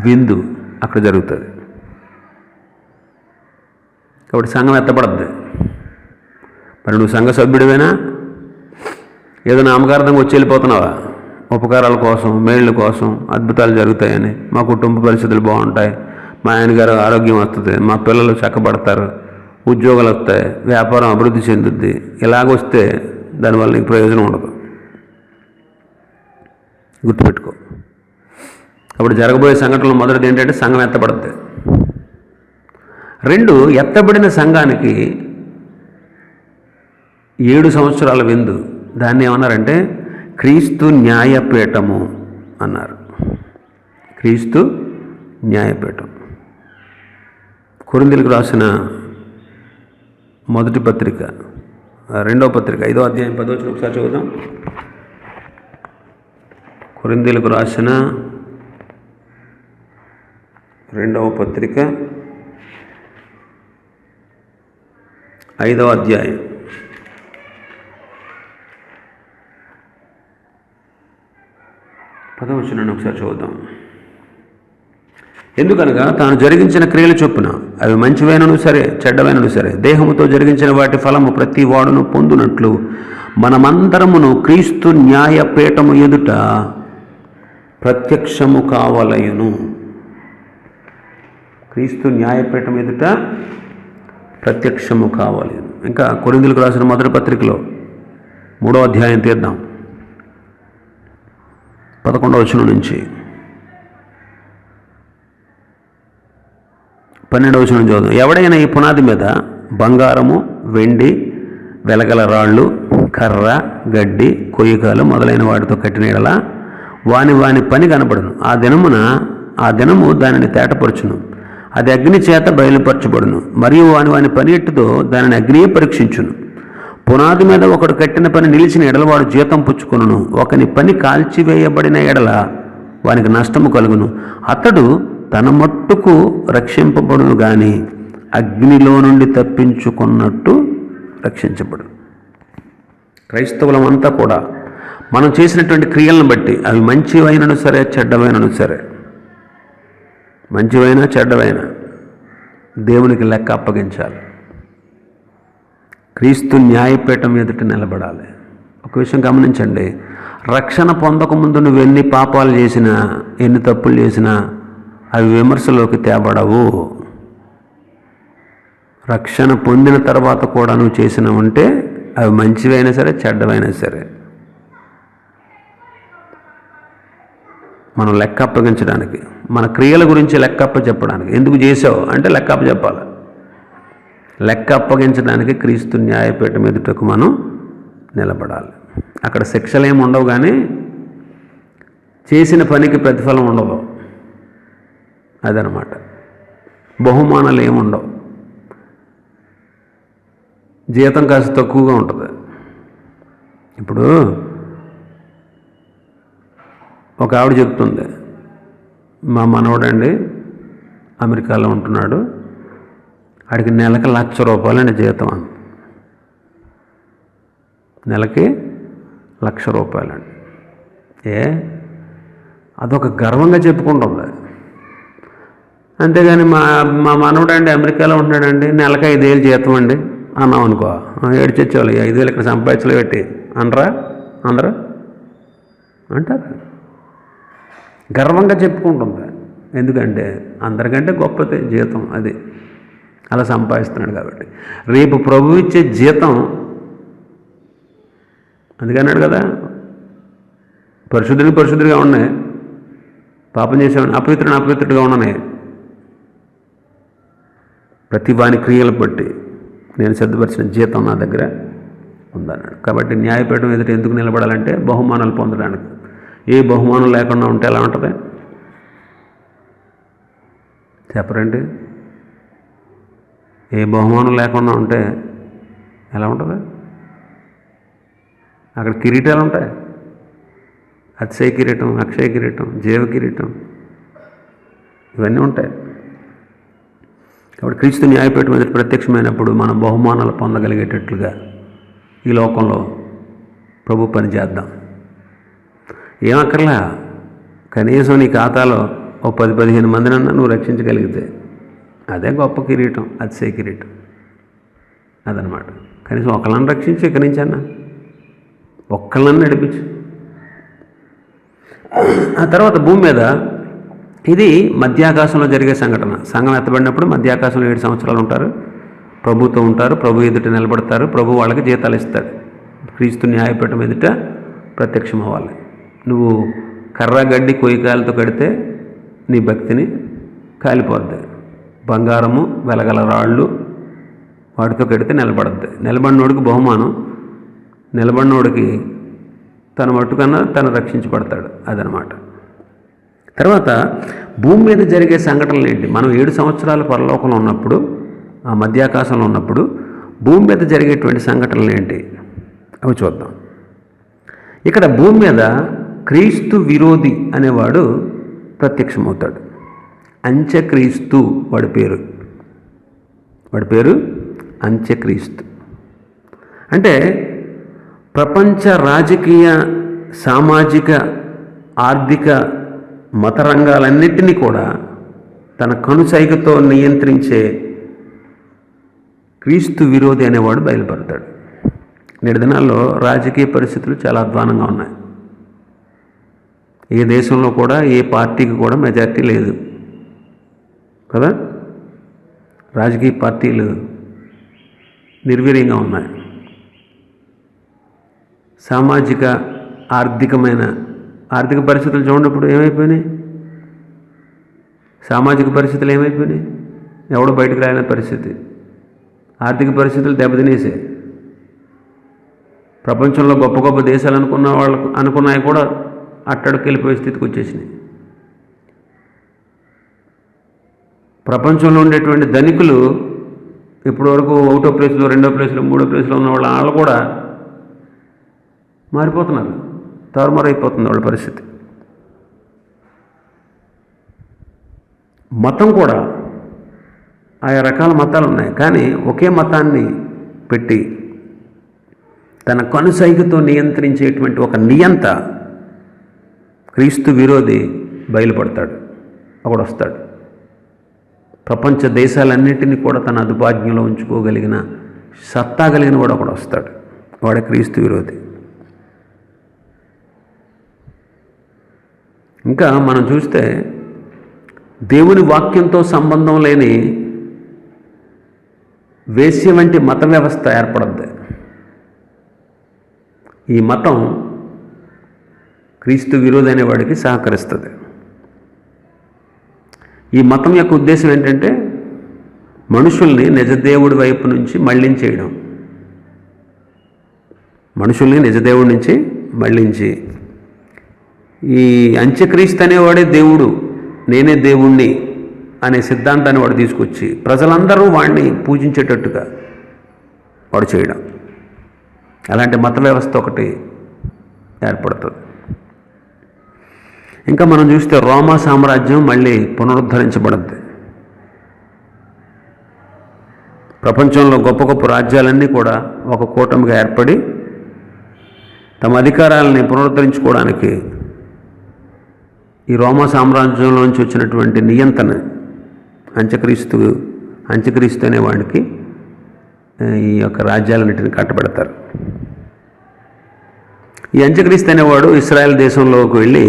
విందు అక్కడ జరుగుతుంది. కాబట్టి సంఘం ఎత్తపడద్ది. మరి నువ్వు సంఘ సభ్యుడివేనా, ఏదో నామకార్థంగా వచ్చి వెళ్ళిపోతున్నావా? ఉపకారాల కోసం, మేళ్ళ కోసం, అద్భుతాలు జరుగుతాయని, మా కుటుంబ పరిస్థితులు బాగుంటాయి, మా ఆయనగారు ఆరోగ్యం వస్తుంది, మా పిల్లలు చక్కబడతారు, ఉద్యోగాలు వస్తాయి, వ్యాపారం అభివృద్ధి చెందుద్ది, ఇలాగొస్తే దానివల్ల నీకు ప్రయోజనం ఉండదు. గుర్తుపెట్టుకో. అప్పుడు జరగబోయే సంఘటనలు మొదటిది ఏంటంటే సంఘం ఎత్తబడుద్ది. 2, ఎత్తబడిన సంఘానికి 7 సంవత్సరాల విందు. దాన్ని ఏమన్నారంటే క్రీస్తు న్యాయపీఠము అన్నారు. క్రీస్తు న్యాయపీఠం. కొరింథీయులకు రాసిన మొదటి పత్రిక, 2వ పత్రిక, 5వ అధ్యాయం 10వ వచనం ఒకసారి చదువుదాం. కొరింథీయులకు రాసిన 2వ పత్రిక 5వ అధ్యాయం 10వ వచనాన్ని ఒకసారి చూద్దాం. ఎందుకనగా తాను జరిగించిన క్రియలు చొప్పున అవి మంచివైనను సరే, చెడ్డవైనను సరే, దేహముతో జరిగించిన వాటి ఫలము ప్రతి వాడును పొందునట్లు మనమందరమును క్రీస్తు న్యాయపీఠము ఎదుట ప్రత్యక్షము కావలయును. క్రీస్తు న్యాయపీఠం ఎదుట ప్రత్యక్షము కావాలి. ఇంకా కొరింథీయులకు రాసిన మొదటి పత్రికలో 3వ అధ్యాయం తీద్దాం, 11వ వచనం నుంచి 12వ వచనం చదువుదాం. ఎవడైనా ఈ పునాది మీద బంగారము, వెండి, వెలగల రాళ్ళు, కర్ర, గడ్డి, కొయ్యకాలు మొదలైన వాటితో కట్టిన ఎడల వాని పని కనపడును. ఆ దినము దానిని తేటపరచును. అది అగ్ని చేత బయలుపరచబడును. మరియు వాని పని ఎట్టుతో దానిని అగ్నియే పరీక్షించును. పునాది మీద ఒకడు కట్టిన పని నిలిచిన ఎడల వాడు జీతం పుచ్చుకొనును. ఒకని పని కాల్చివేయబడిన ఎడల వానికి నష్టము కలుగును. అతడు తన మట్టుకు రక్షింపబడును గాని అగ్నిలో నుండి తప్పించుకున్నట్టు రక్షించబడు. క్రైస్తవులమంతా కూడా మనం చేసినటువంటి క్రియలను బట్టి, అవి మంచివైనను సరే, చెడ్డవైనను సరే, మంచివైనా చెడ్డవైనా దేవునికి లెక్క అప్పగించాలి. క్రీస్తు న్యాయపీఠం ఎదుట నిలబడాలి. ఒక విషయం గమనించండి, రక్షణ పొందకముందు నువ్వు ఎన్ని పాపాలు చేసినా, ఎన్ని తప్పులు చేసినా అవి విమర్శలోకి తేబడవు. రక్షణ పొందిన తర్వాత కూడా నువ్వు చేసినావంటే అవి మంచివైనా సరే, చెడ్డవైనా సరే మనం లెక్క అప్పగించడానికి, మన క్రియల గురించి లెక్కప్ప చెప్పడానికి. ఎందుకు చేసావు అంటే లెక్కప్ప చెప్పాలి. లెక్క అప్పగించడానికి క్రీస్తు న్యాయపీఠం ఎదుటకు మనం నిలబడాలి. అక్కడ శిక్షలు ఏమి ఉండవు, కానీ చేసిన పనికి ప్రతిఫలం ఉండదు. అదనమాట. బహుమానాలు ఏముండవు, జీతం కాస్త తక్కువగా ఉంటుంది. ఇప్పుడు ఒక ఆవిడ చెప్తుంది, మా మనవడండి అమెరికాలో ఉంటున్నాడు, ఆడికి నెలకు 1,00,000 రూపాయలని జీతం. నెలకి ₹1,00,000 అదొక గర్వంగా చెప్పుకుంటుంది. అంతేగాని మా మా మనవడండి అమెరికాలో ఉంటున్నాడండి, నెలకి 5,000 జీతం అండి అన్నాం అనుకో, ఏడ్చొచ్చేవాళ్ళు, 5,000 ఇక్కడ సంపాదించలే పెట్టి అనరా అందరూ అంటారు. గర్వంగా చెప్పుకుంటుంది. ఎందుకంటే అందరికంటే గొప్పది జీతం, అది అలా సంపాదిస్తున్నాడు కాబట్టి. రేపు ప్రభువు ఇచ్చే జీతం, అందుకన్నాడు కదా, పరిశుద్ధుడిగా ఉన్నాయి, పాపం చేసేవాడిని అపవిత్రుడిగా ఉన్నాయి, ప్రతి వాని క్రియలు బట్టి నేను సిద్ధపరిచిన జీతం నా దగ్గర ఉందన్నాడు. కాబట్టి న్యాయపీఠం ఎదుట ఎందుకు నిలబడాలంటే బహుమానాలు పొందడానికి. ఏ బహుమానం లేకుండా ఉంటే ఎలా ఉంటుంది చెప్పరండి? ఏ బహుమానం లేకుండా ఉంటే ఎలా ఉంటుంది? అక్కడ కిరీటాలు ఉంటాయి, అతిశయ కిరీటం, అక్షయ కిరీటం, జీవ కిరీటం, ఇవన్నీ ఉంటాయి. కాబట్టి క్రీస్తు న్యాయపీఠం మీద ప్రత్యక్షమైనప్పుడు మనం బహుమానాలు పొందగలిగేటట్లుగా ఈ లోకంలో ప్రభు పని చేద్దాం. ఏమక్కర్లా, కనీసం నీ ఖాతాలో ఓ 10-15 మందినన్నా నువ్వు రక్షించగలిగితే అదే గొప్ప కిరీటం, అతిశయ కిరీటం. అదనమాట. కనీసం ఒకళ్ళని రక్షించి ఇక్కడి నుంచి అన్నా ఒక్కళ్ళని నడిపించు. ఆ తర్వాత భూమి మీద ఇది మధ్యాకాశంలో జరిగే సంఘటన. సంఘం ఎత్తబడినప్పుడు మధ్యాకాశంలో 7 సంవత్సరాలు ఉంటారు, ప్రభుతో ఉంటారు, ప్రభు ఎదుట నిలబడతారు, ప్రభు వాళ్ళకి జీతాలు ఇస్తాడు. క్రీస్తు న్యాయపీఠం ఎదుట ప్రత్యక్షం అవ్వాలి. నువ్వు కర్ర గడ్డి కొయ్యకాయలతో కడితే నీ భక్తిని కాలిపోద్ది. బంగారము వెలగల రాళ్ళు వాటితో కడితే నిలబడద్ది. నిలబడినోడికి బహుమానం, నిలబడినోడికి తన మట్టుకన్నా తను రక్షించబడతాడు. అదనమాట. తర్వాత భూమి మీద జరిగే సంఘటనలు ఏంటి? మనం 7 సంవత్సరాలు పరలోకంలో ఉన్నప్పుడు, ఆ మధ్యాకాశంలో ఉన్నప్పుడు భూమి మీద జరిగేటువంటి సంఘటనలు ఏంటి అవి చూద్దాం. ఇక్కడ భూమి మీద క్రీస్తు విరోధి అనేవాడు ప్రత్యక్షమవుతాడు. అంత్యక్రీస్తు వాడి పేరు అంత్యక్రీస్తు. అంటే ప్రపంచ రాజకీయ, సామాజిక, ఆర్థిక, మత రంగాలన్నింటినీ కూడా తన కనుసైగతో నియంత్రించే క్రీస్తు విరోధి అనేవాడు బయలుపడతాడు. నేటి దినాల్లో రాజకీయ పరిస్థితులు చాలా అధ్వానంగా ఉన్నాయి. ఏ దేశంలో కూడా ఏ పార్టీకి కూడా మెజారిటీ లేదు కదా. రాజకీయ పార్టీలు నిర్వీర్యంగా ఉన్నాయి. సామాజిక, ఆర్థిక పరిస్థితులు చూడప్పుడు ఏమైపోయినాయి? సామాజిక పరిస్థితులు ఏమైపోయినాయి? ఎవడో బయటకు రాలేని పరిస్థితి. ఆర్థిక పరిస్థితులు దెబ్బతినేసే. ప్రపంచంలో గొప్ప గొప్ప దేశాలు అనుకున్నాయి కూడా అట్టడికి వెళ్ళిపోయే స్థితికి వచ్చేసినాయి. ప్రపంచంలో ఉండేటువంటి ధనికులు ఇప్పటివరకు 1వ ప్లేస్లో, 2వ ప్లేస్లో, 3వ ప్లేస్లో ఉన్న వాళ్ళు కూడా మారిపోతున్నారు. తారుమారైపోతుంది వాళ్ళ పరిస్థితి. మతం కూడా ఆయా రకాల మతాలు ఉన్నాయి, కానీ ఒకే మతాన్ని పెట్టి తన కనుసైగతో నియంత్రించేటువంటి ఒక నియంత క్రీస్తు విరోధి బయలుపడతాడు. ఒకడు వస్తాడు. ప్రపంచ దేశాలన్నింటినీ కూడా తన అదుపాజ్ఞలో ఉంచుకోగలిగిన సత్తా కలిగిన వాడు ఒకడు వస్తాడు. వాడే క్రీస్తు విరోధి. ఇంకా మనం చూస్తే దేవుని వాక్యంతో సంబంధం లేని వేశ్య వంటి మత వ్యవస్థ ఏర్పడద్ది. ఈ మతం క్రీస్తు విరోధి అనేవాడికి సహకరిస్తుంది. ఈ మతం యొక్క ఉద్దేశం ఏంటంటే మనుషుల్ని నిజదేవుడి వైపు నుంచి మళ్ళించేయడం. మనుషుల్ని నిజదేవుడి నుంచి మళ్ళించి ఈ అంత్యక్రీస్తు అనేవాడే దేవుడు, నేనే దేవుణ్ణి అనే సిద్ధాంతాన్ని వాడు తీసుకొచ్చి ప్రజలందరూ వాడిని పూజించేటట్టుగా వాడు చేయడం. అలాంటి మత వ్యవస్థ ఒకటి ఏర్పడుతుంది. ఇంకా మనం చూస్తే రోమా సామ్రాజ్యం మళ్ళీ పునరుద్ధరించబడుద్ది. ప్రపంచంలో గొప్ప గొప్ప రాజ్యాలన్నీ కూడా ఒక కూటమిగా ఏర్పడి తమ అధికారాలని పునరుద్ధరించుకోవడానికి ఈ రోమా సామ్రాజ్యంలోంచి వచ్చినటువంటి నియంత్రణ అంత్యక్రీస్తు అనేవాడికి ఈ యొక్క రాజ్యాలన్నింటిని కట్టబెడతారు. ఈ అంత్యక్రీస్తు అనేవాడు ఇశ్రాయేల్ దేశంలోకి వెళ్ళి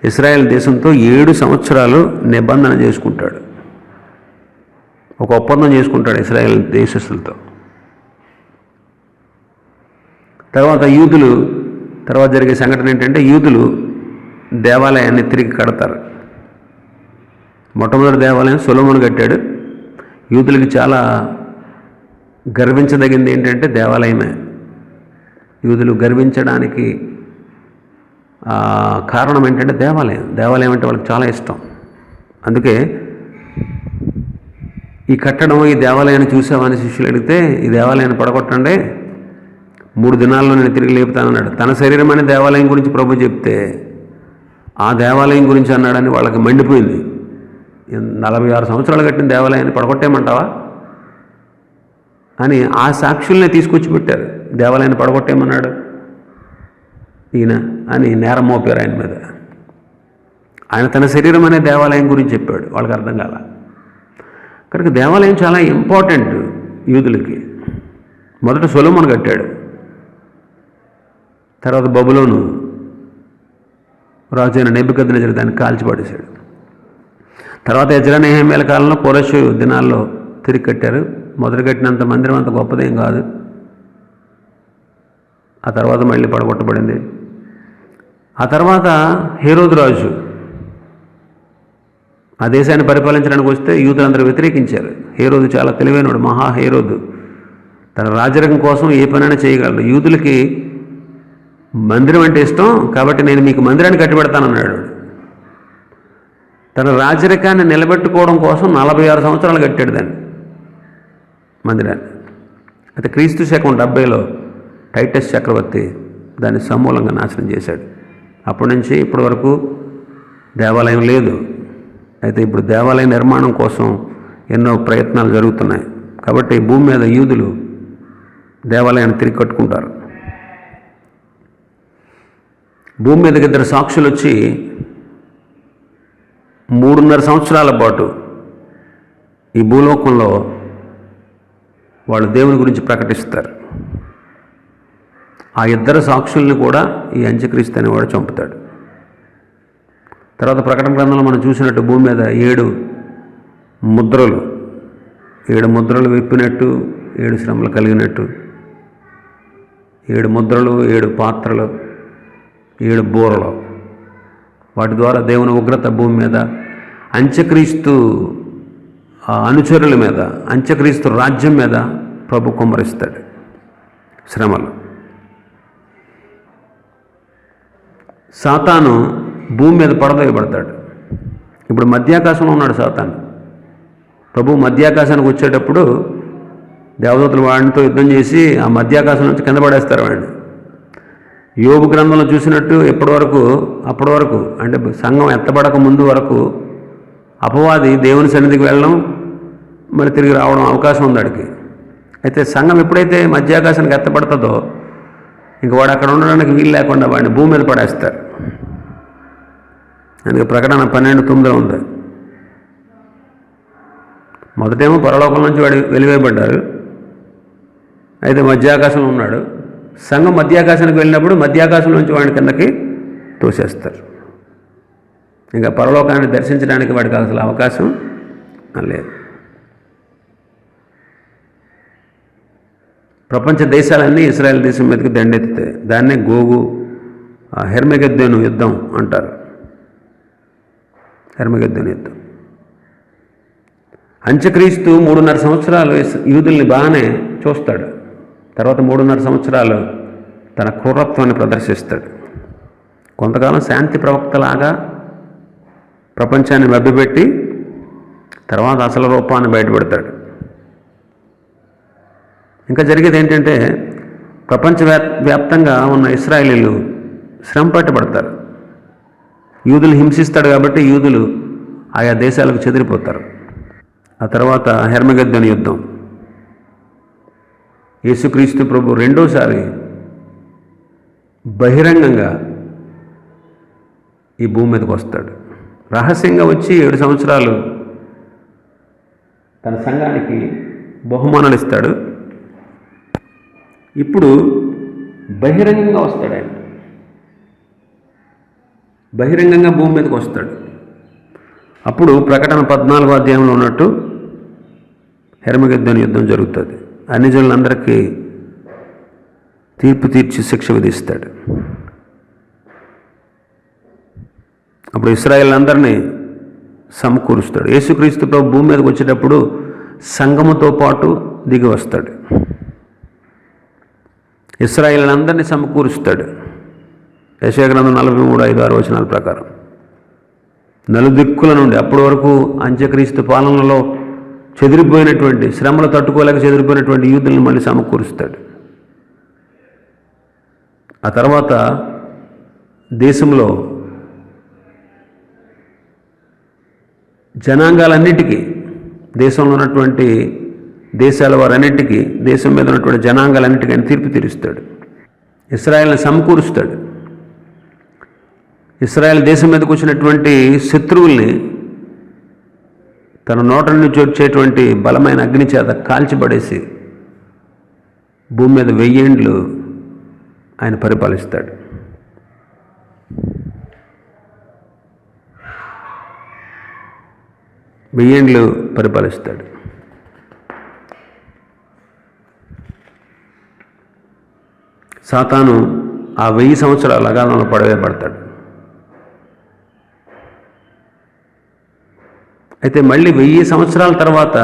ఇశ్రాయేల్ దేశంతో 7 సంవత్సరాలు నిబంధన చేసుకుంటాడు. ఒక ఒప్పందం చేసుకుంటాడు ఇశ్రాయేల్ దేశస్తులతో. తర్వాత జరిగే సంఘటన ఏంటంటే యూదులు దేవాలయాన్ని తిరిగి కడతారు. మొట్టమొదటి దేవాలయం సొలొమోను కట్టాడు. యూదులకి చాలా గర్వించదగింది ఏంటంటే దేవాలయమే. యూదులు గర్వించడానికి కారణం ఏంటంటే దేవాలయం అంటే వాళ్ళకి చాలా ఇష్టం. అందుకే ఈ కట్టడం, ఈ దేవాలయాన్ని చూసామని శిష్యులు అడిగితే ఈ దేవాలయాన్ని పడగొట్టండి, 3 దినాల్లో నేను తిరిగి లేపుతానన్నాడు. తన శరీరం అనే దేవాలయం గురించి ప్రభు చెప్తే ఆ దేవాలయం గురించి అన్నాడని వాళ్ళకి మండిపోయింది. 46 సంవత్సరాలు కట్టిన దేవాలయాన్ని పడగొట్టేయమంటావా అని ఆ సాక్షుల్నే తీసుకొచ్చి పెట్టారు. దేవాలయాన్ని పడగొట్టేయమన్నాడు ఈయన అని నేరం మోపారు ఆయన మీద. ఆయన తన శరీరం అనే దేవాలయం గురించి చెప్పాడు, వాళ్ళకి అర్థం కాల. కనుక దేవాలయం చాలా ఇంపార్టెంట్ యూదులకి. మొదట సొలొమోను కట్టాడు, తర్వాత బబులోను రాజు అయిన నెబుకద్నెజరు దాన్ని కాల్చిపడేశాడు. తర్వాత ఎజ్రా నెహెమ్యాల కాలంలో కోరెషు దినాల్లో తిరిగి కట్టారు. మొదటి కట్టినంత మందిరం అంత గొప్పదేం కాదు. ఆ తర్వాత మళ్ళీ పడగొట్టబడింది. ఆ తర్వాత హేరోదు రాజు ఆ దేశాన్ని పరిపాలించడానికి వస్తే యూదులందరూ వ్యతిరేకించారు. హేరోదు చాలా తెలివైనడు, హేరోదు తన రాజరికం కోసం ఏ పనైనా చేయగలడు. యూదులకి మందిరం అంటే ఇష్టం కాబట్టి నేను మీకు మందిరాన్ని కట్టిపెడతానన్నాడు. తన రాజరికాన్ని నిలబెట్టుకోవడం కోసం 46 సంవత్సరాలు కట్టాడు దాన్ని, మందిరాన్ని. అయితే క్రీస్తు శకం 70లో టైటస్ చక్రవర్తి దాన్ని సమూలంగా నాశనం చేశాడు. అప్పటి నుంచి ఇప్పటి వరకు దేవాలయం లేదు. అయితే ఇప్పుడు దేవాలయ నిర్మాణం కోసం ఎన్నో ప్రయత్నాలు జరుగుతున్నాయి. కాబట్టి భూమి మీద యూదులు దేవాలయాన్ని తిరిగి కట్టుకుంటారు. భూమి మీదకి 2 సాక్షులు వచ్చి 3.5 సంవత్సరాల పాటు ఈ భూలోకంలో వాళ్ళు దేవుని గురించి ప్రకటిస్తారు. ఆ 2 సాక్షుల్ని కూడా ఈ అంత్యక్రీస్తు అనేవాడు చంపుతాడు. తర్వాత ప్రకటన గ్రంథంలో మనం చూసినట్టు భూమి మీద 7 ముద్రలు విప్పినట్టు, 7 శ్రమలు కలిగినట్టు, 7 ముద్రలు, 7 పాత్రలు, 7 బూరలు, వాటి ద్వారా దేవుని ఉగ్రత భూమి మీద అంత్యక్రీస్తు అనుచరుల మీద, అంత్యక్రీస్తు రాజ్యం మీద ప్రభు కుమ్మరిస్తాడు శ్రమలు. సాతాను భూమి మీద పడదోయబడతాడు. ఇప్పుడు మధ్యాకాశంలో ఉన్నాడు సాతాను. ప్రభు మధ్యాకాశానికి వచ్చేటప్పుడు దేవదూతలు వాడితో యుద్ధం చేసి ఆ మధ్యాకాశం నుంచి కింద పడేస్తారు వాడిని. యోబు గ్రంథంలో చూసినట్టు అప్పటి వరకు అంటే సంఘం ఎత్తబడక ముందు వరకు అపవాది దేవుని సన్నిధికి వెళ్ళడం మళ్ళీ తిరిగి రావడం అవకాశం ఉంది వాడికి. అయితే సంఘం ఎప్పుడైతే మధ్యాకాశానికి ఎత్తబడుతుందో ఇంక వాడు అక్కడ ఉండడానికి వీలు లేకుండా వాడిని భూమి మీద పడేస్తారు. అందుకే ప్రకటన 12:9 ఉంది. మొదటేమో పరలోకం నుంచి వాడు వెలివేయబడ్డారు. అయితే మధ్యాకాశంలో ఉన్నాడు. సంఘం మధ్యాకాశానికి వెళ్ళినప్పుడు మధ్యాకాశం నుంచి వాడి కిందకి తోసేస్తారు. ఇంకా పరలోకాన్ని దర్శించడానికి వాడికి అసలు అవకాశం లేదు. ప్రపంచ దేశాలన్నీ ఇశ్రాయేల్ దేశం మీదకి దండెత్తుతాయి. దాన్నే గోగు హెర్మగెద్దోను యుద్ధం అంటారు. హెర్మగెద్దోను యుద్ధం. అంత్యక్రీస్తు 3.5 సంవత్సరాలు యూదుల్ని బాగానే చూస్తాడు. తర్వాత 3.5 సంవత్సరాలు తన క్రూరత్వాన్ని ప్రదర్శిస్తాడు. కొంతకాలం శాంతి ప్రవక్తలాగా ప్రపంచాన్ని మభ్యపెట్టి తర్వాత అసలు రూపాన్ని బయటపెడతాడు. ఇంకా జరిగేది ఏంటంటే ప్రపంచవ్యాప్తంగా ఉన్న ఇశ్రాయేలీలు శ్రమ పట్టబడతారు. యూదులు హింసిస్తాడు కాబట్టి యూదులు ఆయా దేశాలకు చెదిరిపోతారు. ఆ తర్వాత హెర్మగెద్దోను యుద్ధం. యేసుక్రీస్తు ప్రభు రెండోసారి బహిరంగంగా ఈ భూమి మీదకి వస్తాడు. రహస్యంగా వచ్చి 7 సంవత్సరాలు తన సంఘానికి బహుమానాలు ఇస్తాడు. ఇప్పుడు బహిరంగంగా వస్తాడు. ఆయన బహిరంగంగా భూమి మీదకి వస్తాడు. అప్పుడు ప్రకటన 14వ అధ్యాయంలో ఉన్నట్టు హెర్మగెద్దోను యుద్ధం జరుగుతుంది. అన్ని జనులందరికీ తీర్పు తీర్చి శిక్ష విధిస్తాడు. అప్పుడు ఇశ్రాయేలులందరినీ సమకూరుస్తాడు. యేసుక్రీస్తు ప్రభు భూమి మీదకి వచ్చేటప్పుడు సంఘముతో పాటు దిగి వస్తాడు. ఇశ్రాయేలులందరినీ సమకూరుస్తాడు. యెషయా గ్రంథం 43:5-6 వచనాల ప్రకారం నలుదిక్కుల నుండి అప్పటి వరకు అంత్యక్రీస్తు పాలనలో చెదిరిపోయినటువంటి, శ్రమలు తట్టుకోలేక చెదిరిపోయినటువంటి యూదులను మళ్ళీ సమకూరుస్తాడు. ఆ తర్వాత దేశంలో జనాంగాలన్నిటికీ, దేశంలో ఉన్నటువంటి దేశాల వారన్నిటికీ, దేశం మీద ఉన్నటువంటి జనాంగాలన్నిటికీ ఆయన తీర్పు తీరుస్తాడు. ఇశ్రాయేల్ని సమకూరుస్తాడు. ఇశ్రాయేల్ దేశం మీదకి వచ్చినటువంటి శత్రువుల్ని తన నోట నుంచి వచ్చేటువంటి బలమైన అగ్ని చేత కాల్చిపడేసి భూమి మీద 1000 ఏండ్లు ఆయన పరిపాలిస్తాడు. వెయ్యేండ్లు పరిపాలిస్తాడు. సాతాను ఆ 1000 సంవత్సరాల అగాధంలో పడవేయబడతాడు. అయితే మళ్ళీ 1000 సంవత్సరాల తర్వాత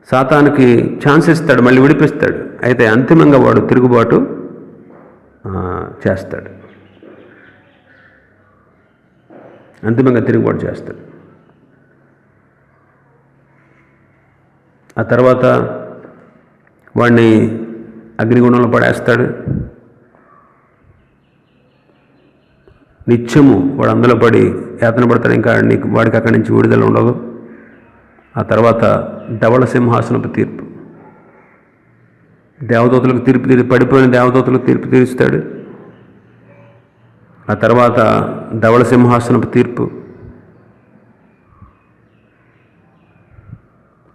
సాతానుకి ఛాన్స్ ఇస్తాడు, మళ్ళీ విడిపిస్తాడు. అయితే అంతిమంగా వాడు తిరుగుబాటు చేస్తాడు. అంతిమంగా తిరుగుబాటు చేస్తాడు. ఆ తర్వాత వాడిని అగ్నిగుండంలో పడేస్తాడు. నిత్యము వాడు అందులో పడి యాతన పడతాడు. ఇంకా వాడికి అక్కడి నుంచి విడుదల ఉండదు. ఆ తర్వాత ధవళ సింహాసనపు తీర్పు, దేవదూతలకు తీర్పు పడిపోయిన దేవదూతలకు తీర్పు తీరుస్తాడు. ఆ తర్వాత ధవళ సింహాసనపు తీర్పు,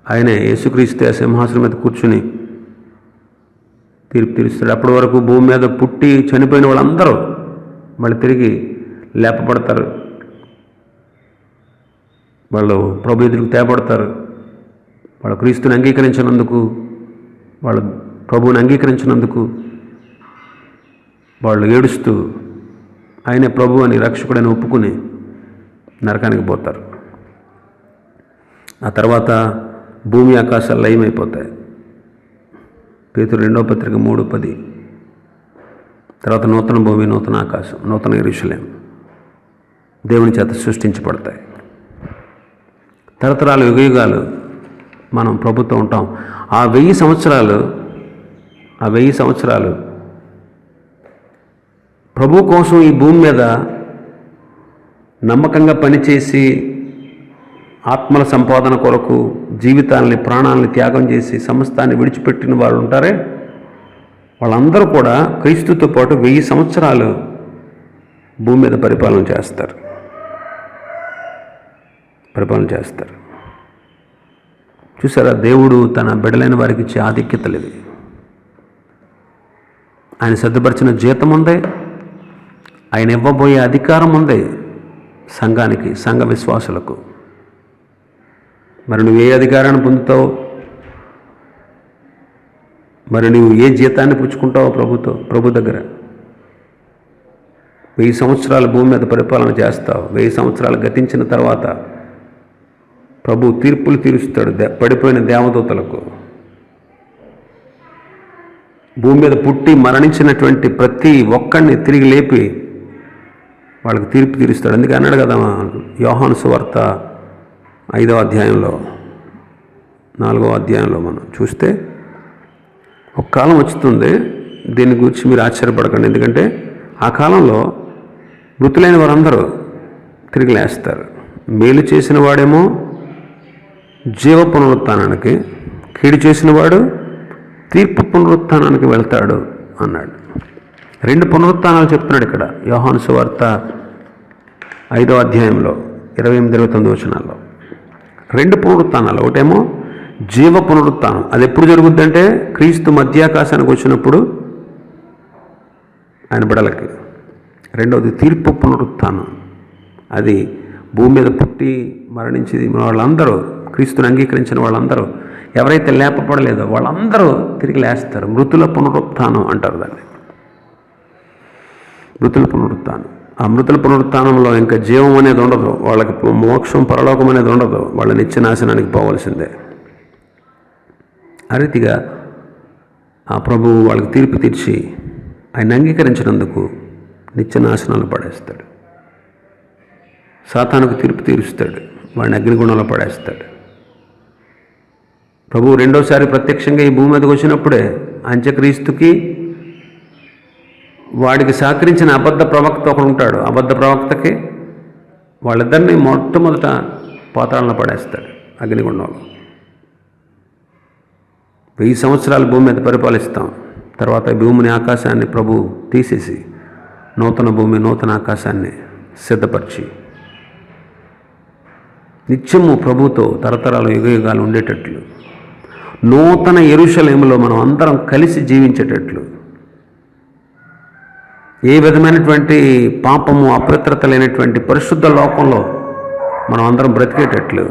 ఆయనే యేసుక్రీస్తు ఆ సింహాసనం మీద కూర్చుని తీర్పు తీరుస్తాడు. అప్పటి వరకు భూమి మీద పుట్టి చనిపోయిన వాళ్ళందరూ మళ్ళీ తిరిగి లేపబడతారు. వాళ్ళు ప్రభు ఎదురుకు తేపడతారు. వాళ్ళు క్రీస్తుని అంగీకరించినందుకు, వాళ్ళు ప్రభువుని అంగీకరించినందుకు వాళ్ళు ఏడుస్తూ ఆయనే ప్రభు అని, రక్షకుడని ఒప్పుకుని నరకానికి పోతారు. ఆ తర్వాత భూమి ఆకాశాలు లయమైపోతాయి. పేతురు 2వ పత్రిక 3:10. తర్వాత నూతన భూమి, నూతన ఆకాశం, నూతన యెరూషలేం దేవుని చేత సృష్టించబడతాయి. తరతరాలు, యుగయుగాలు మనం ప్రభుతో ఉంటాం. ఆ 1000 సంవత్సరాలు ప్రభు కోసం ఈ భూమి మీద నమ్మకంగా పనిచేసి ఆత్మల సంపాదన కొరకు జీవితాలని, ప్రాణాలని త్యాగం చేసి సమస్తాన్ని విడిచిపెట్టిన వాళ్ళు ఉంటారే, వాళ్ళందరూ కూడా క్రీస్తుతో పాటు 1000 సంవత్సరాలు భూమి మీద పరిపాలన చేస్తారు. చూసారా, దేవుడు తన బిడ్డలైన వారికి ఇచ్చే ఆధిక్యతలు ఇవి. ఆయన సిద్ధపరిచిన జీతం ఉంది, ఆయన ఇవ్వబోయే అధికారం ఉంది సంఘానికి, సంఘ విశ్వాసులకు. మరి నువ్వు ఏ అధికారాన్ని పొందుతావు? మరి నువ్వు ఏ జీతాన్ని పుచ్చుకుంటావో ప్రభు దగ్గర? 1000 సంవత్సరాలు భూమి మీద పరిపాలన చేస్తావు. 1000 సంవత్సరాలు గతించిన తర్వాత ప్రభు తీర్పులు తీరుస్తాడు పడిపోయిన దేవదూతలకు. భూమి మీద పుట్టి మరణించినటువంటి ప్రతి ఒక్కడిని తిరిగి లేపి వాళ్ళకి తీర్పు తీరుస్తాడు. అందుకే అన్నాడు కదా యోహాను సువార్త 5వ అధ్యాయంలో, 4వ అధ్యాయంలో మనం చూస్తే, ఒక కాలం వస్తుంది, దీని గురించి మీరు ఆశ్చర్యపడకండి. ఎందుకంటే ఆ కాలంలో మృతులైన వారందరూ తిరిగి లేస్తారు. మేలు చేసిన వాడేమో జీవ పునరుత్థానానికి, కీడు చేసిన వాడు తీర్పు పునరుత్థానానికి వెళ్తాడు అన్నాడు. 2 పునరుత్థానాలు చెప్తున్నాడు ఇక్కడ యోహాను సువార్త 5వ అధ్యాయంలో 28-29 వచనాల్లో. 2 పునరుత్థానాలు. ఒకటేమో జీవ పునరుత్థానం. అది ఎప్పుడు జరుగుద్ది అంటే క్రీస్తు మధ్యాకాశానికి వచ్చినప్పుడు ఆయన బిడలకి. రెండవది తీర్పు పునరుత్థానం. అది భూమి మీద పుట్టి మరణించి వాళ్ళందరూ, క్రీస్తుని అంగీకరించిన వాళ్ళందరూ, ఎవరైతే లేపబడలేదో వాళ్ళందరూ తిరిగి లేస్తారు. మృతుల పునరుత్థానం అంటారు దాన్ని. మృతుల పునరుత్థానం. ఆ మృతుల పునరుత్థానంలో ఇంకా జీవం అనేది ఉండదు, వాళ్ళకి మోక్షం పరలోకం అనేది ఉండదు, వాళ్ళ నిత్య నాశనానికి పోవలసిందే. ఆ రీతిగా ఆ ప్రభువు వాళ్ళకి తీర్పు తీర్చి ఆయన అంగీకరించినందుకు నిత్య నాశనాలు పడేస్తాడు. సాతానుకు తీర్పు తీరుస్తాడు, వాడిని అగ్నిగుణంలో పడేస్తాడు. ప్రభువు రెండోసారి ప్రత్యక్షంగా ఈ భూమి మీదకి వచ్చినప్పుడే అంత్యక్రీస్తుకి వాడికి సహకరించిన అబద్ధ ప్రవక్త ఒకడు ఉంటాడు. అబద్ధ ప్రవక్తకి వాళ్ళిద్దరినీ మొట్టమొదట పాతాళంలో పడేస్తాడు, అగ్నిగుండంలో. 1000 సంవత్సరాలు భూమి మీద పరిపాలిస్తాం. తర్వాత భూమిని ఆకాశాన్ని ప్రభు తీసేసి నూతన భూమి నూతన ఆకాశాన్ని సిద్ధపరిచి నిత్యము ప్రభుతో తరతరాలు యుగయుగాలు ఉండేటట్లు, నూతన యెరూషలేములో మనం అందరం కలిసి జీవించేటట్లు, ఏ విధమైనటువంటి పాపము అపవిత్రత లేనటువంటి పరిశుద్ధ లోకంలో మనం అందరం బ్రతికేటట్లు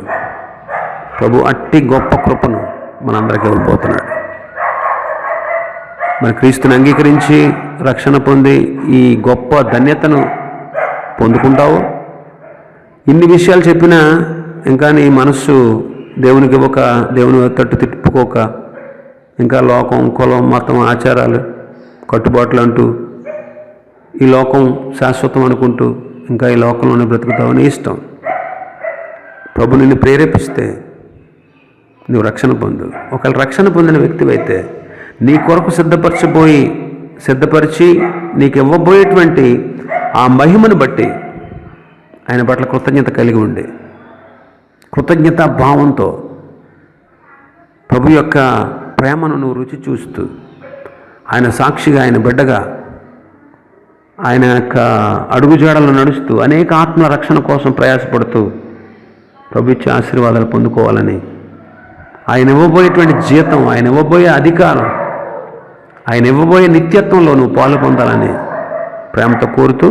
ప్రభు అట్టి గొప్ప కృపను మనందరికీ ఇవ్వబోతున్నాడు. మరి క్రీస్తుని అంగీకరించి రక్షణ పొంది ఈ గొప్ప ధన్యతను పొందుకుంటావు. ఇన్ని విషయాలు చెప్పినా ఇంకా నీ మనస్సు దేవునికి ఇవ్వక, దేవుని తట్టు తిప్పుకోక, ఇంకా లోకం, కులం, మతం, ఆచారాలు, కట్టుబాట్లు అంటూ ఈ లోకం శాశ్వతం అనుకుంటూ ఇంకా ఈ లోకంలోనే బ్రతుకుతావని ఇష్టం. ప్రభు నిన్ను ప్రేరేపిస్తే నువ్వు రక్షణ పొందు. ఒకవేళ రక్షణ పొందిన వ్యక్తివైతే నీ కొరకు సిద్ధపరిచి నీకు ఇవ్వబోయేటువంటి ఆ మహిమను బట్టి ఆయన పట్ల కృతజ్ఞత కలిగి ఉండి, కృతజ్ఞతా భావంతో ప్రభు యొక్క ప్రేమను నువ్వు రుచి చూస్తూ, ఆయన సాక్షిగా, ఆయన బిడ్డగా, ఆయన యొక్క అడుగుజాడలను నడుస్తూ అనేక ఆత్మ రక్షణ కోసం ప్రయాసపడుతూ ప్రభు ఇచ్చే ఆశీర్వాదాలు పొందుకోవాలని, ఆయన ఇవ్వబోయేటువంటి జీతం, ఆయన ఇవ్వబోయే అధికారం, ఆయన ఇవ్వబోయే నిత్యత్వంలో నువ్వు పాలు పొందాలని ప్రేమతో కోరుతూ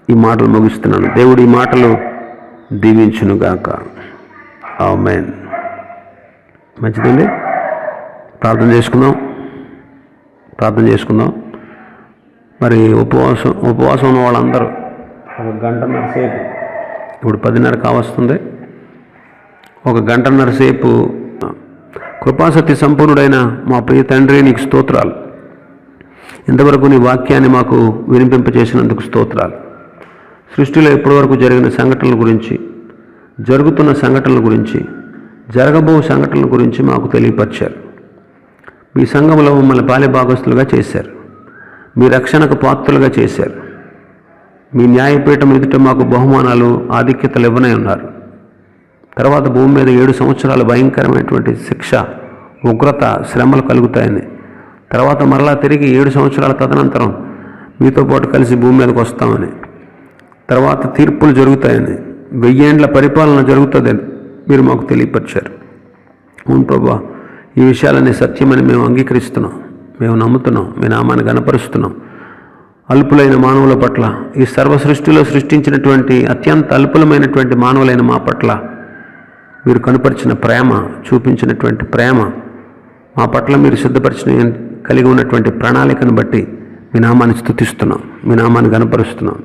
ఈ మాటలు ముగిస్తున్నాను. దేవుడు ఈ మాటలు దీవించునుగాక. ఆమేన్. మంచిదండి, ప్రార్థన చేసుకుందాం. మరి ఉపవాసం ఉన్న వాళ్ళందరూ 1 గంటన్నర సేపు, ఇప్పుడు 10:30 కావస్తుంది, 1 గంటన్నర సేపు కృపాసక్తి సంపూర్ణుడైన మా ప్రియ తండ్రి, నీకు స్తోత్రాలు. ఇంతవరకు నీ వాక్యాన్ని మాకు వినిపింపచేసినందుకు స్తోత్రాలు. సృష్టిలో ఇప్పటివరకు జరిగిన సంఘటనల గురించి, జరుగుతున్న సంఘటనల గురించి, జరగబో సంఘటనల గురించి మాకు తెలియపరిచారు. మీ సంఘంలో మమ్మల్ని బాల్యభాగస్తులుగా చేశారు, మీ రక్షణకు పాత్రులుగా చేశారు. మీ న్యాయపీఠం ఎదుట మాకు బహుమానాలు, ఆధిక్యతలు ఇవ్వనే ఉన్నారు. తర్వాత భూమి మీద 7 సంవత్సరాలు భయంకరమైనటువంటి శిక్ష, ఉగ్రత, శ్రమలు కలుగుతాయని, తర్వాత మరలా తిరిగి 7 సంవత్సరాల తదనంతరం మీతో పాటు కలిసి భూమి మీదకి వస్తామని, తర్వాత తీర్పులు జరుగుతాయని, 1000 ఏండ్ల పరిపాలన జరుగుతుందని మీరు మాకు తెలియపరిచారు. అవును ప్రభువా, ఈ విషయాలన్నీ సత్యమని మేము అంగీకరిస్తున్నాం, మేము నమ్ముతున్నాం, మీ నామాన్ని గణపరుస్తున్నాం. అల్పులైన మానవుల పట్ల, ఈ సర్వ సృష్టిలో సృష్టించినటువంటి అత్యంత అల్పులమైనటువంటి మానవులైన మా పట్ల మీరు కనుపరిచిన ప్రేమ, చూపించినటువంటి ప్రేమ, మా పట్ల మీరు కలిగి ఉన్నటువంటి ప్రణాళికను బట్టి మీ నామాన్ని స్తుతిస్తున్నాం, మీ నామాన్ని గణపరుస్తున్నాం.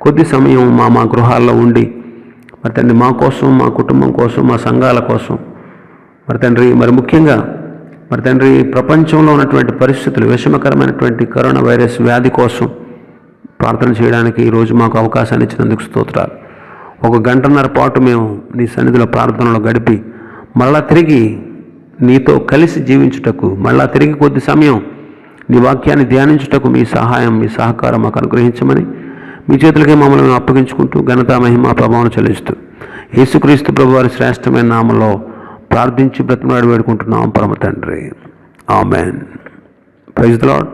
కొద్ది సమయం మా గృహాల్లో ఉండి మరి తండ్రి, మా కోసం, మా కుటుంబం కోసం, మా సంఘాల కోసం, మరి తండ్రి, మరి ముఖ్యంగా మరి తండ్రి ప్రపంచంలో ఉన్నటువంటి పరిస్థితులు, విషమకరమైనటువంటి కరోనా వైరస్ వ్యాధి కోసం ప్రార్థన చేయడానికి ఈరోజు మాకు అవకాశాన్ని ఇచ్చినందుకు స్తోత్రాలు. 1 గంటన్నర పాటు మేము నీ సన్నిధిలో ప్రార్థనలో గడిపి మళ్ళా తిరిగి నీతో కలిసి జీవించుటకు, మళ్ళా తిరిగి కొద్ది సమయం నీ వాక్యాన్ని ధ్యానించుటకు మీ సహాయం, మీ సహకారం మాకు అనుగ్రహించమని మీ చేతులకే మమ్మల్ని అప్పగించుకుంటూ ఘనత, మహిమ, ప్రభావం చెల్లిస్తూ యేసుక్రీస్తు ప్రభువారి శ్రేష్టమైన నామంలో ప్రార్థించి బ్రతిమలాడి వేడుకుంటున్నాం పరమ తండ్రి. ఆమెన్. Praise the lord.